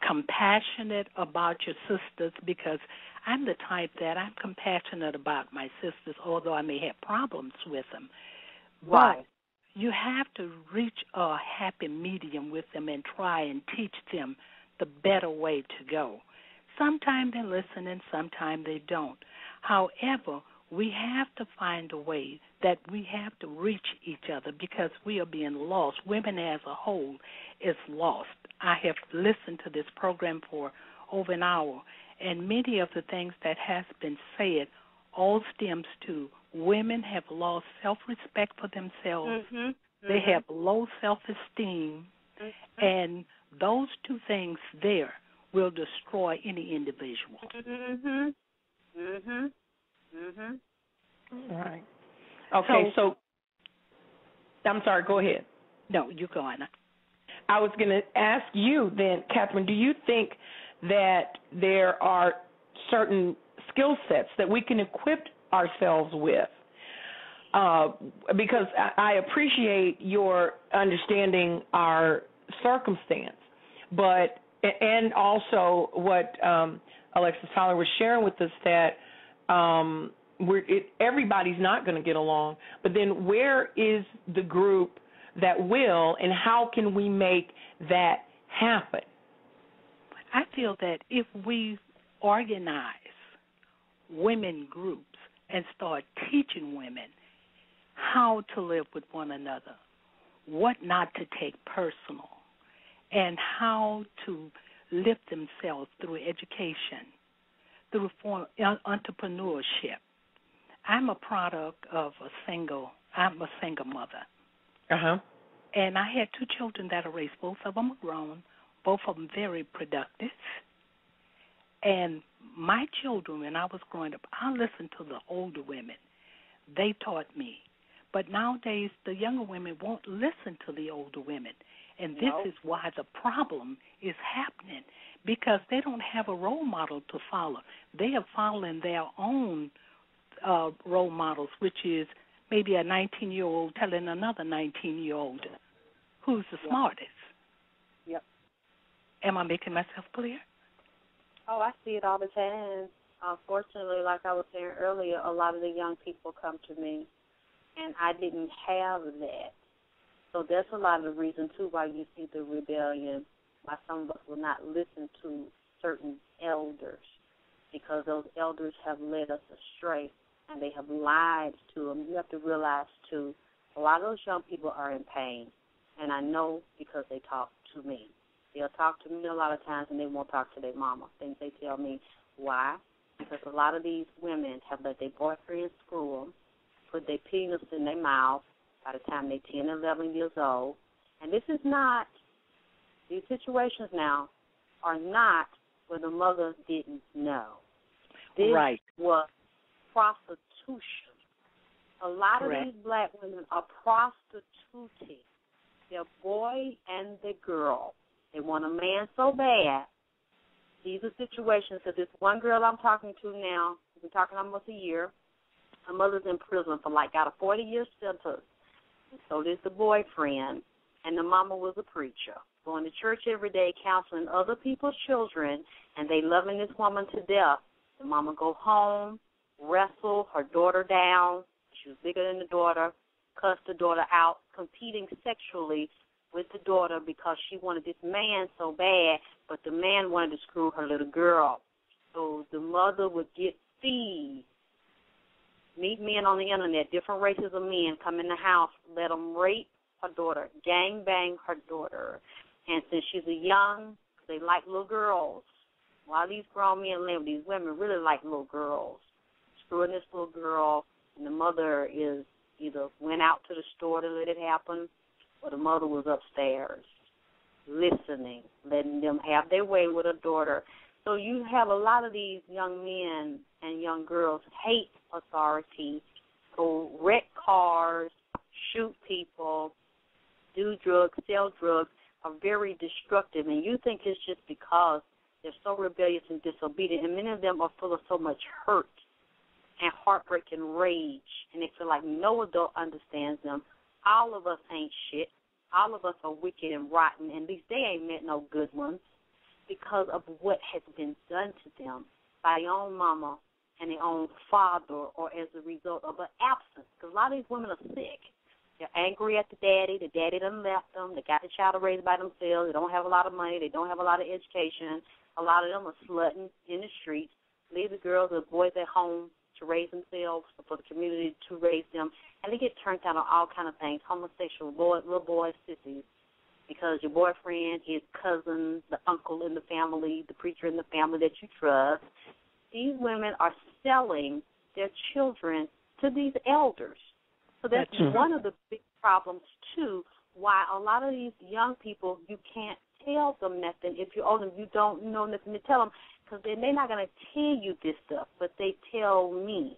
compassionate about your sisters, because I'm the type that I'm compassionate about my sisters, although I may have problems with them. Right. But you have to reach a happy medium with them and try and teach them the better way to go. Sometimes they listen and sometimes they don't. However, we have to find a way that we have to reach each other because we are being lost. Women as a whole is lost. I have listened to this program for over an hour, and many of the things that has been said all stems to women have lost self-respect for themselves. They have low self-esteem, and those two things there will destroy any individual. All right. Okay, so I'm sorry, go ahead. No, you go on. I was going to ask you then, Catherine, do you think that there are certain skill sets that we can equip ourselves with? Because I appreciate your understanding our circumstance, but and also what Alexis Tyler was sharing with us that everybody's not going to get along. But then where is the group that will, and how can we make that happen? I feel that if we organize women groups and start teaching women how to live with one another, what not to take personal, and how to lift themselves through education, through entrepreneurship. I'm a product of I'm a single mother. And I had 2 children that I raised. Both of them are grown, both of them very productive. And my children, when I was growing up, I listened to the older women. They taught me. But nowadays, the younger women won't listen to the older women. And this is why the problem is happening, because they don't have a role model to follow. They are following their own role models, which is maybe a 19-year-old telling another 19-year-old who's the smartest. Am I making myself clear? Oh, I see it all the time. Unfortunately, like I was saying earlier, a lot of the young people come to me, and I didn't have that. So that's a lot of the reason, too, why you see the rebellion, why some of us will not listen to certain elders, because those elders have led us astray, and they have lied to them. You have to realize, too, a lot of those young people are in pain, and I know because they talk to me. They'll talk to me a lot of times, and they won't talk to their mama. Things they tell me. Why? Because a lot of these women have let their boyfriends screw them, put their penis in their mouth by the time they're 10, 11 years old. And this is not, these situations now are not where the mother didn't know. This was prostitution. A lot of these black women are prostituting their boy and the girl. They want a man so bad. These are situations. So this one girl I'm talking to now, we've been talking almost a year. Her mother's in prison for got a 40-year sentence. So there's the boyfriend, and the mama was a preacher, going to church every day, counseling other people's children, and they loving this woman to death. The mama go home, wrestle her daughter down. She was bigger than the daughter, cussed the daughter out, competing sexually with the daughter because she wanted this man so bad, but the man wanted to screw her little girl. So the mother would get feed, meet men on the internet, different races of men, come in the house, let them rape her daughter, gang bang her daughter. And since she's a young, they like little girls. A lot of these grown men live, these women really like little girls. Screwing this little girl, and the mother is either went out to the store to let it happen, or the mother was upstairs listening, letting them have their way with her daughter. So you have a lot of these young men and young girls hate authority, go wreck cars, shoot people, do drugs, sell drugs, are very destructive. And you think it's just because they're so rebellious and disobedient, and many of them are full of so much hurt and heartbreak and rage, and they feel like no adult understands them. All of us ain't shit. All of us are wicked and rotten, and at least they ain't met no good ones because of what has been done to them by their own mama and their own father, or as a result of an absence. Because a lot of these women are sick. They're angry at the daddy done left them, they got the child raised by themselves, they don't have a lot of money, they don't have a lot of education. A lot of them are slutting in the streets, leave the girls or boys at home to raise themselves, for the community to raise them, and they get turned down on all kind of things, homosexual, little boys, sissies, because your boyfriend, his cousin, the uncle in the family, the preacher in the family that you trust, these women are selling their children to these elders. So that's one of the big problems, too, why a lot of these young people, you can't tell them nothing. If you're older, you don't know nothing to tell them, because they're not going to tell you this stuff, but they tell me.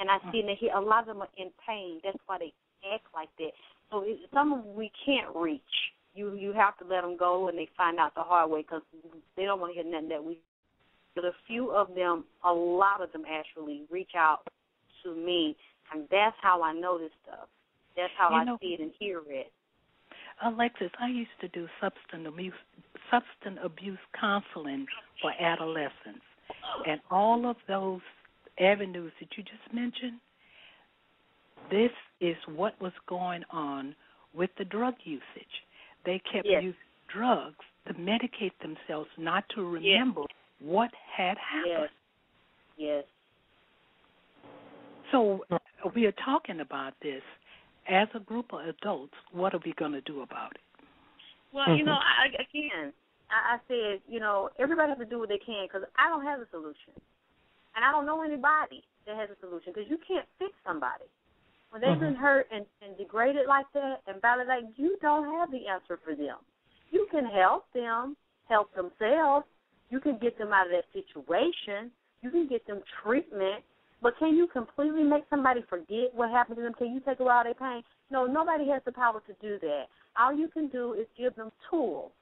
And I see that a lot of them are in pain. That's why they act like that. So some of them we can't reach. You have to let them go, and they find out the hard way because they don't want to hear nothing that we. But a few of them, a lot of them actually reach out to me, and that's how I know this stuff. That's how I see it and hear it. Alexis, I used to do substance abuse counseling for adolescents, and all of those avenues that you just mentioned, this is what was going on with the drug usage. They kept using drugs to medicate themselves, not to remember what had happened. Yes. So we are talking about this. As a group of adults, what are we going to do about it? Well, I said, everybody has to do what they can, because I don't have a solution. And I don't know anybody that has a solution, because you can't fix somebody. When they've been hurt and degraded like that and violated, you don't have the answer for them. You can help them help themselves. You can get them out of that situation. You can get them treatment. But can you completely make somebody forget what happened to them? Can you take away all their pain? No, nobody has the power to do that. All you can do is give them tools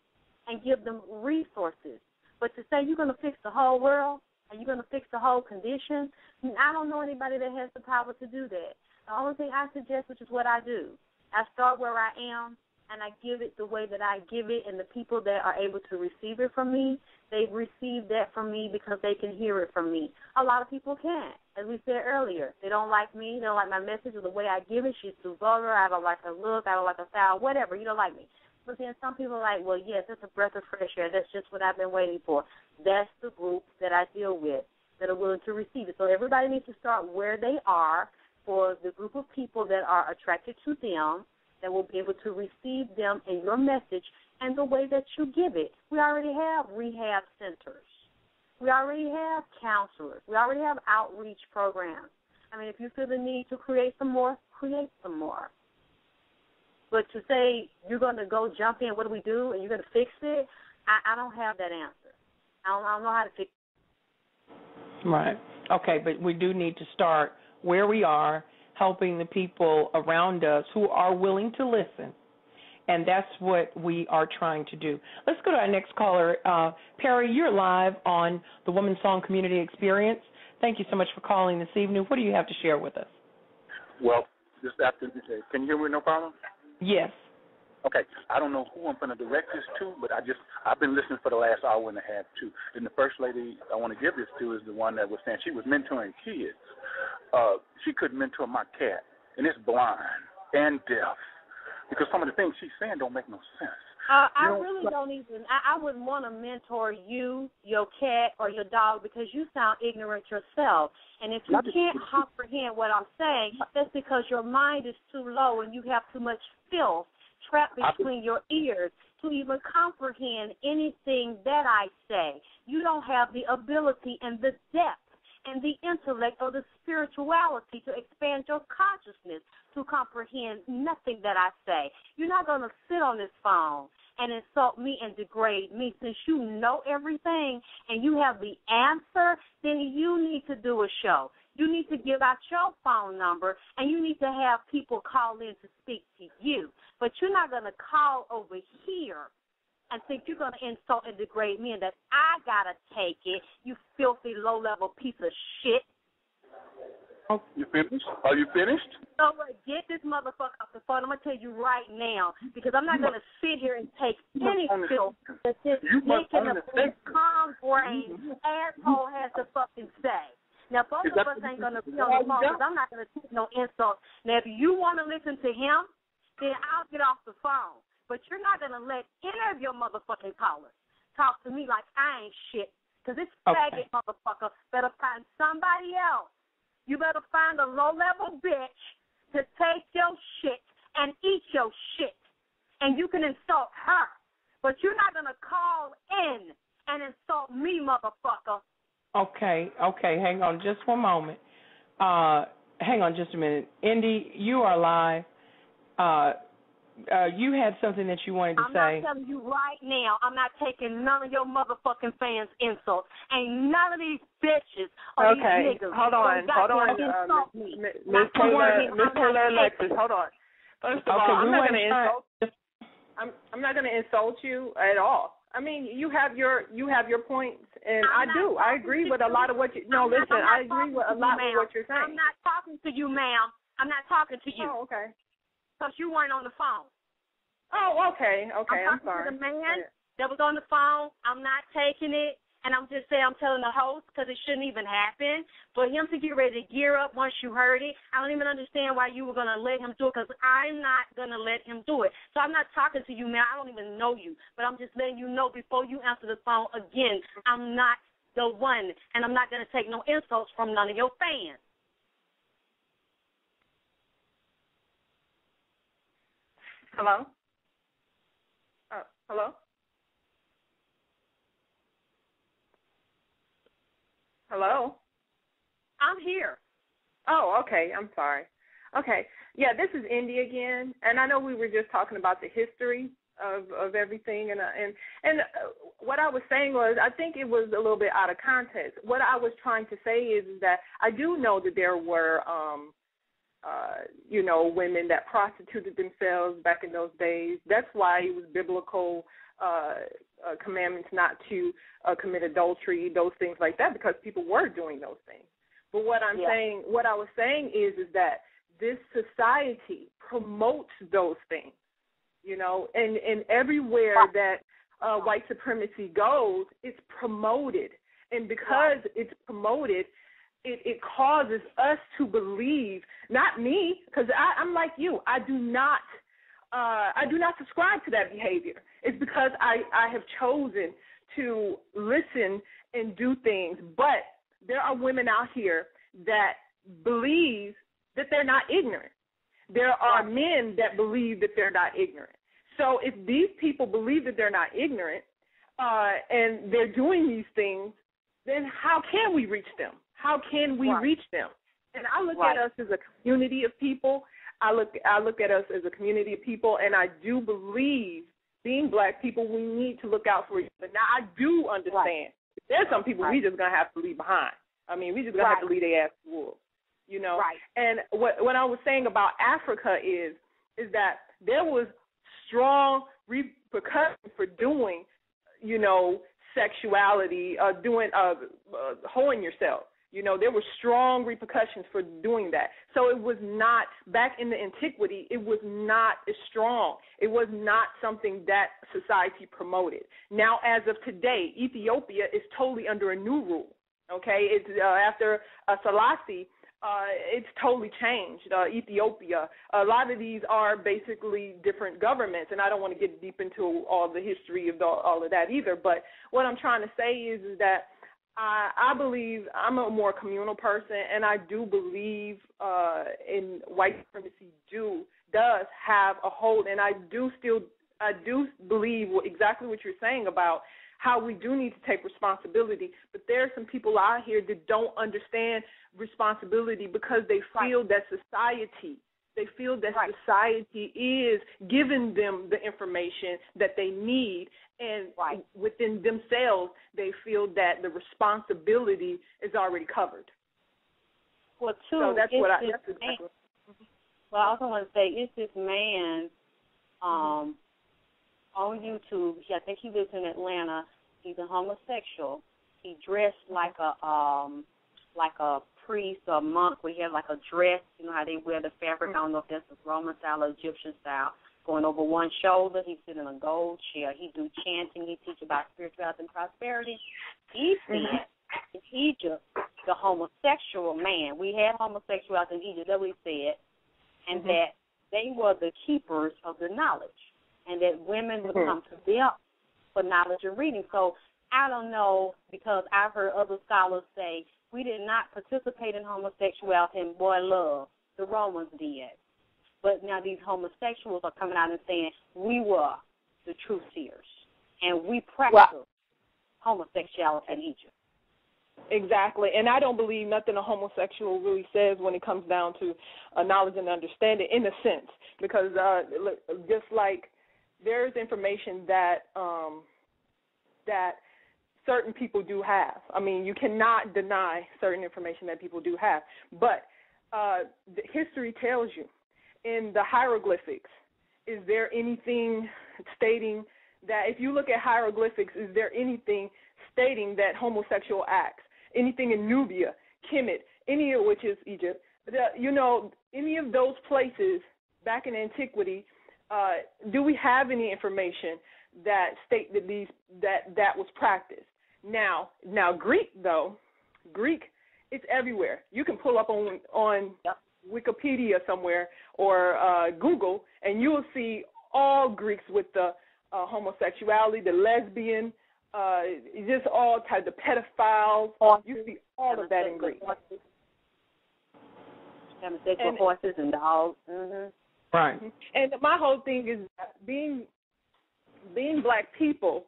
and give them resources. But to say you're going to fix the whole world and you're going to fix the whole condition, I don't know anybody that has the power to do that. The only thing I suggest, which is what I do, I start where I am, and I give it the way that I give it, and the people that are able to receive it from me, they receive that from me because they can hear it from me. A lot of people can't. As we said earlier, they don't like me, they don't like my message or the way I give it. She's too vulgar, I don't like her look, I don't like her style, whatever, you don't like me. But then some people are like, well, yes, it's a breath of fresh air. That's just what I've been waiting for. That's the group that I deal with that are willing to receive it. So everybody needs to start where they are for the group of people that are attracted to them, that will be able to receive them and your message and the way that you give it. We already have rehab centers. We already have counselors. We already have outreach programs. I mean, if you feel the need to create some more, create some more. But to say you're going to go jump in, what do we do, and you're going to fix it, I don't have that answer. I don't know how to fix it. Right. Okay, but we do need to start where we are, helping the people around us who are willing to listen. And that's what we are trying to do. Let's go to our next caller. Perry, you're live on the Women's Song Community Experience. Thank you so much for calling this evening. What do you have to share with us? Well, just after, can you hear me no problem? Yes. Okay. I don't know who I'm going to direct this to, but I've been listening for the last hour and a half, too. And the first lady I want to give this to is the one that was saying she was mentoring kids. She couldn't mentor my cat, and it's blind and deaf, because some of the things she's saying don't make no sense. I really don't even, I wouldn't want to mentor you, your cat, or your dog because you sound ignorant yourself. And if you can't comprehend what I'm saying, that's because your mind is too low and you have too much filth trapped between your ears to even comprehend anything that I say. You don't have the ability and the depth and the intellect or the spirituality to expand your consciousness to comprehend nothing that I say. You're not going to sit on this phone and insult me and degrade me. Since you know everything and you have the answer, then you need to do a show. You need to give out your phone number, and you need to have people call in to speak to you. But you're not going to call over here and think you're going to insult and degrade me and that I got to take it, you filthy, low-level piece of shit. You finished? Are you finished? So get this motherfucker off the phone. I'm going to tell you right now, because I'm not going to sit here and take any filth that this making a calm brain asshole has to fucking say. Now, both of us ain't going to be on the phone because I'm not going to take no insults. Now, if you want to listen to him, then I'll get off the phone. But you're not going to let any of your motherfucking callers talk to me like I ain't shit, because this faggot motherfucker better find somebody else. You better find a low-level bitch to take your shit and eat your shit, and you can insult her. But you're not going to call in and insult me, motherfucker. Okay. Hang on just one moment. Hang on just a minute. Indy, you are live. You had something that you wanted to say. I'm not telling you right now, I'm not taking none of your motherfucking fans' insults. Ain't none of these bitches or these niggas. Hold on. Miss Taylor Alexis, hold on. First of all, I'm not going to insult. I'm not going to insult you at all. I mean, you have your points, and I agree with a lot of what you. No, listen, I agree with a lot of what you're saying. I'm not talking to you, ma'am. I'm not talking to you. Oh, okay. Because you weren't on the phone. Oh, okay. I'm sorry. To the man that was on the phone. I'm not taking it, and I'm just saying I'm telling the host because it shouldn't even happen. For him to get ready to gear up once you heard it, I don't even understand why you were going to let him do it, because I'm not going to let him do it. So I'm not talking to you, man. I don't even know you, but I'm just letting you know before you answer the phone again, I'm not the one, and I'm not going to take no insults from none of your fans. Hello? Hello? Hello? I'm here. Oh, okay. I'm sorry. Okay. Yeah, this is Indy again, and I know we were just talking about the history of everything, and what I was saying was I think it was a little bit out of context. What I was trying to say is that I do know that there were women that prostituted themselves back in those days. That's why it was biblical commandments not to commit adultery, those things like that, because people were doing those things. But what I was saying is that this society promotes those things. you know, and everywhere that white supremacy goes, it's promoted. And because it's promoted, it causes us to believe, not me, because I'm like you, I do not subscribe to that behavior. It's because I have chosen to listen and do things. But there are women out here that believe that they're not ignorant. There are men that believe that they're not ignorant. So if these people believe that they're not ignorant and they're doing these things, then how can we reach them? How can we reach them? And I look at us as a community of people. I look at us as a community of people, and I do believe, being black people, we need to look out for each other. Now, I do understand. There's some people we just going to have to leave behind. I mean, we just going to have to leave their ass to wolves, you know. And what I was saying about Africa is that there was strong repercussions for doing, you know, sexuality, hoeing yourself. You know, there were strong repercussions for doing that. So it was not, back in the antiquity, it was not as strong. It was not something that society promoted. Now, as of today, Ethiopia is totally under a new rule, okay? It's after Selassie, it's totally changed, Ethiopia. A lot of these are basically different governments, and I don't want to get deep into all the history of all of that either, but what I'm trying to say is that I believe, I'm a more communal person, and I do believe in white supremacy does have a hold, and I do believe exactly what you're saying about how we do need to take responsibility, but there are some people out here that don't understand responsibility because they feel that society is giving them the information that they need, and within themselves they feel that the responsibility is already covered. Well, so that's what I. That's exactly. Well, I also want to say, it's this man on YouTube. I think he lives in Atlanta. He's a homosexual. He dressed like a priest or a monk, where he had like a dress, you know how they wear the fabric, I don't know if that's the Roman style or Egyptian style, going over one shoulder. He's sitting in a gold chair. He do chanting. He teach about spirituality and prosperity. He said in Egypt, the homosexual man, we had homosexuality in Egypt, that's what he said, and that they were the keepers of the knowledge, and that women would come to them for knowledge and reading. So I don't know, because I've heard other scholars say we did not participate in homosexuality and boy love. The Romans did. But now these homosexuals are coming out and saying we were the true seers, and we practiced homosexuality in Egypt. Exactly, and I don't believe nothing a homosexual really says when it comes down to knowledge and understanding, in a sense, because just like there's information that that certain people do have. I mean, you cannot deny certain information that people do have. But the history tells you, in the hieroglyphics, is there anything stating that, if you look at hieroglyphics, is there anything stating that homosexual acts, anything in Nubia, Kemet, any of which is Egypt, any of those places back in antiquity, do we have any information that state that that was practiced? Now Greek, it's everywhere. You can pull up on Wikipedia somewhere or Google, and you will see all Greeks with the homosexuality, the lesbian, just all types of pedophiles. You see all of that in Greek. Homosexual horses and dogs. Right. And my whole thing is being black people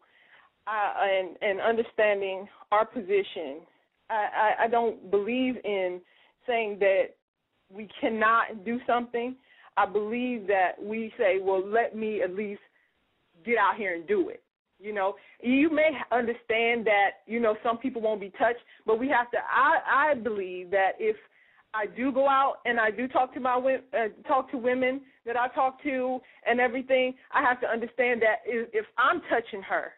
and understanding our position. I don't believe in saying that we cannot do something. I believe that we say, well, let me at least get out here and do it. You know, you may understand that, some people won't be touched, but we have to, I believe that if I do go out and I do talk to talk to women that I talk to and everything, I have to understand that if I'm touching her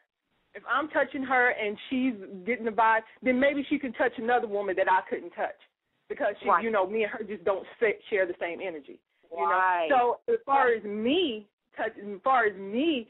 and she's getting the vibe, then maybe she can touch another woman that I couldn't touch because she, me and her just don't share the same energy. Right. So as far as me as far as me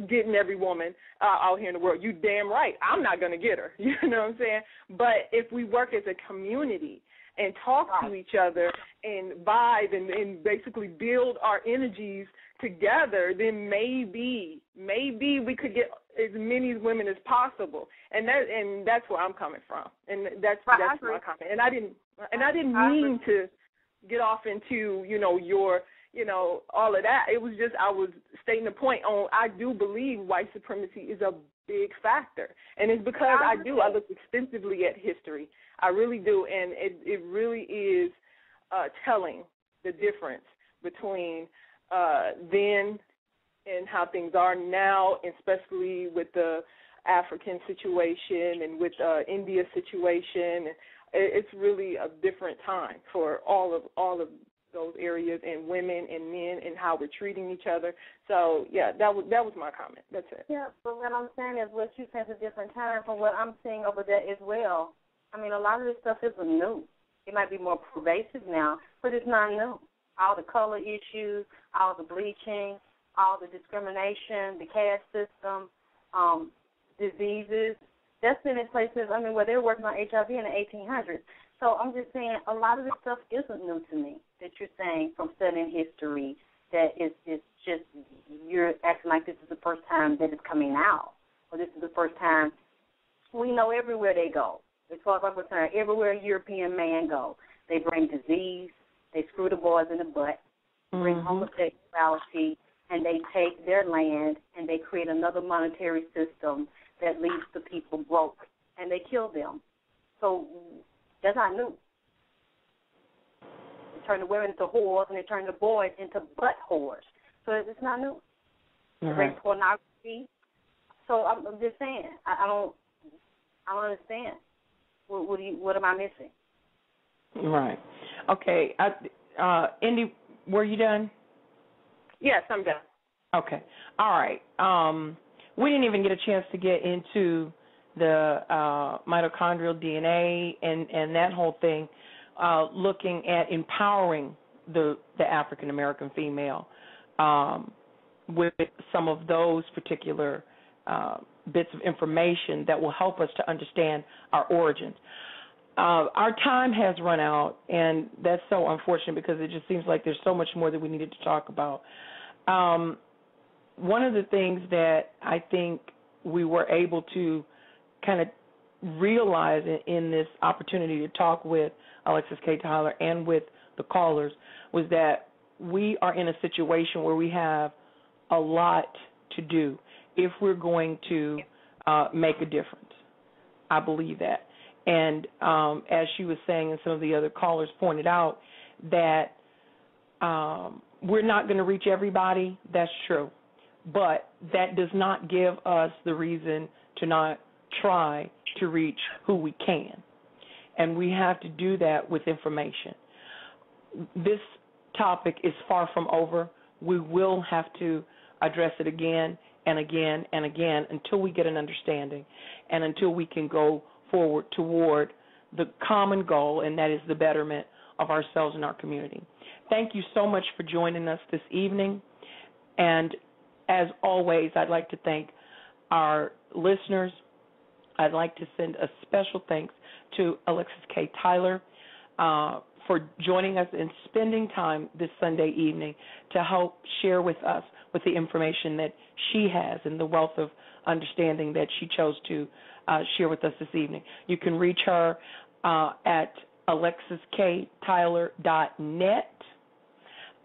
getting every woman out here in the world, you damn right, I'm not going to get her. You know what I'm saying? But if we work as a community and talk to each other and vibe and basically build our energies together, then maybe we could get as many women as possible. And that's where I'm coming from. And that's my comment. And I didn't mean to get off into, all of that. It was just I was stating the point on I do believe white supremacy is a big factor. And it's because I look extensively at history. I really do. And it really is telling the difference between then and how things are now, especially with the African situation and with India situation. It's really a different time for all of those areas, and women and men, and how we're treating each other. So yeah, that was my comment. That's it. Yeah, but what I'm saying is what you said is a different time from what I'm seeing over there as well. I mean, a lot of this stuff isn't new. It might be more pervasive now, but it's not new. All the color issues, all the bleaching, all the discrimination, the caste system, diseases, that's been in places, where they were working on HIV in the 1800s. So I'm just saying a lot of this stuff isn't new to me that you're saying from studying history, that it's just you're acting like this is the first time that it's coming out, or this is the first time. We know everywhere they go, as far as I'm concerned, everywhere a European man goes, they bring disease, they screw the boys in the butt, bring homosexuality, and they take their land and they create another monetary system that leaves the people broke, and they kill them. So that's not new. They turn the women into whores, and they turn the boys into butt whores. So it's not new. They bring pornography. So I'm just saying, I don't understand. What am I missing? Right. Okay. Indy, were you done? Yes, I'm done. Okay. All right. We didn't even get a chance to get into the mitochondrial DNA and that whole thing, looking at empowering the African American female with some of those particular bits of information that will help us to understand our origins. Our time has run out, and that's so unfortunate because it just seems like there's so much more that we needed to talk about. One of the things that I think we were able to kind of realize in this opportunity to talk with Alexis K. Tyler and with the callers was that we are in a situation where we have a lot to do if we're going to make a difference. I believe that. And as she was saying, and some of the other callers pointed out, that we're not going to reach everybody. That's true. But that does not give us the reason to not try to reach who we can. And we have to do that with information. This topic is far from over. We will have to address it again and again and again until we get an understanding and until we can go forward toward the common goal, and that is the betterment of ourselves and our community. Thank you so much for joining us this evening. And as always, I'd like to thank our listeners. I'd like to send a special thanks to Alexis K. Tyler for joining us and spending time this Sunday evening to help share with us with the information that she has and the wealth of understanding that she chose to share with us this evening. You can reach her at alexisktyler.net,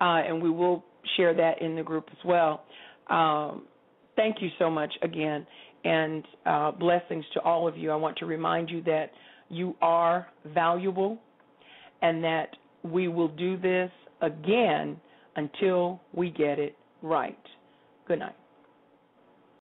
and we will share that in the group as well. Thank you so much again, and blessings to all of you. I want to remind you that you are valuable and that we will do this again until we get it right. Good night.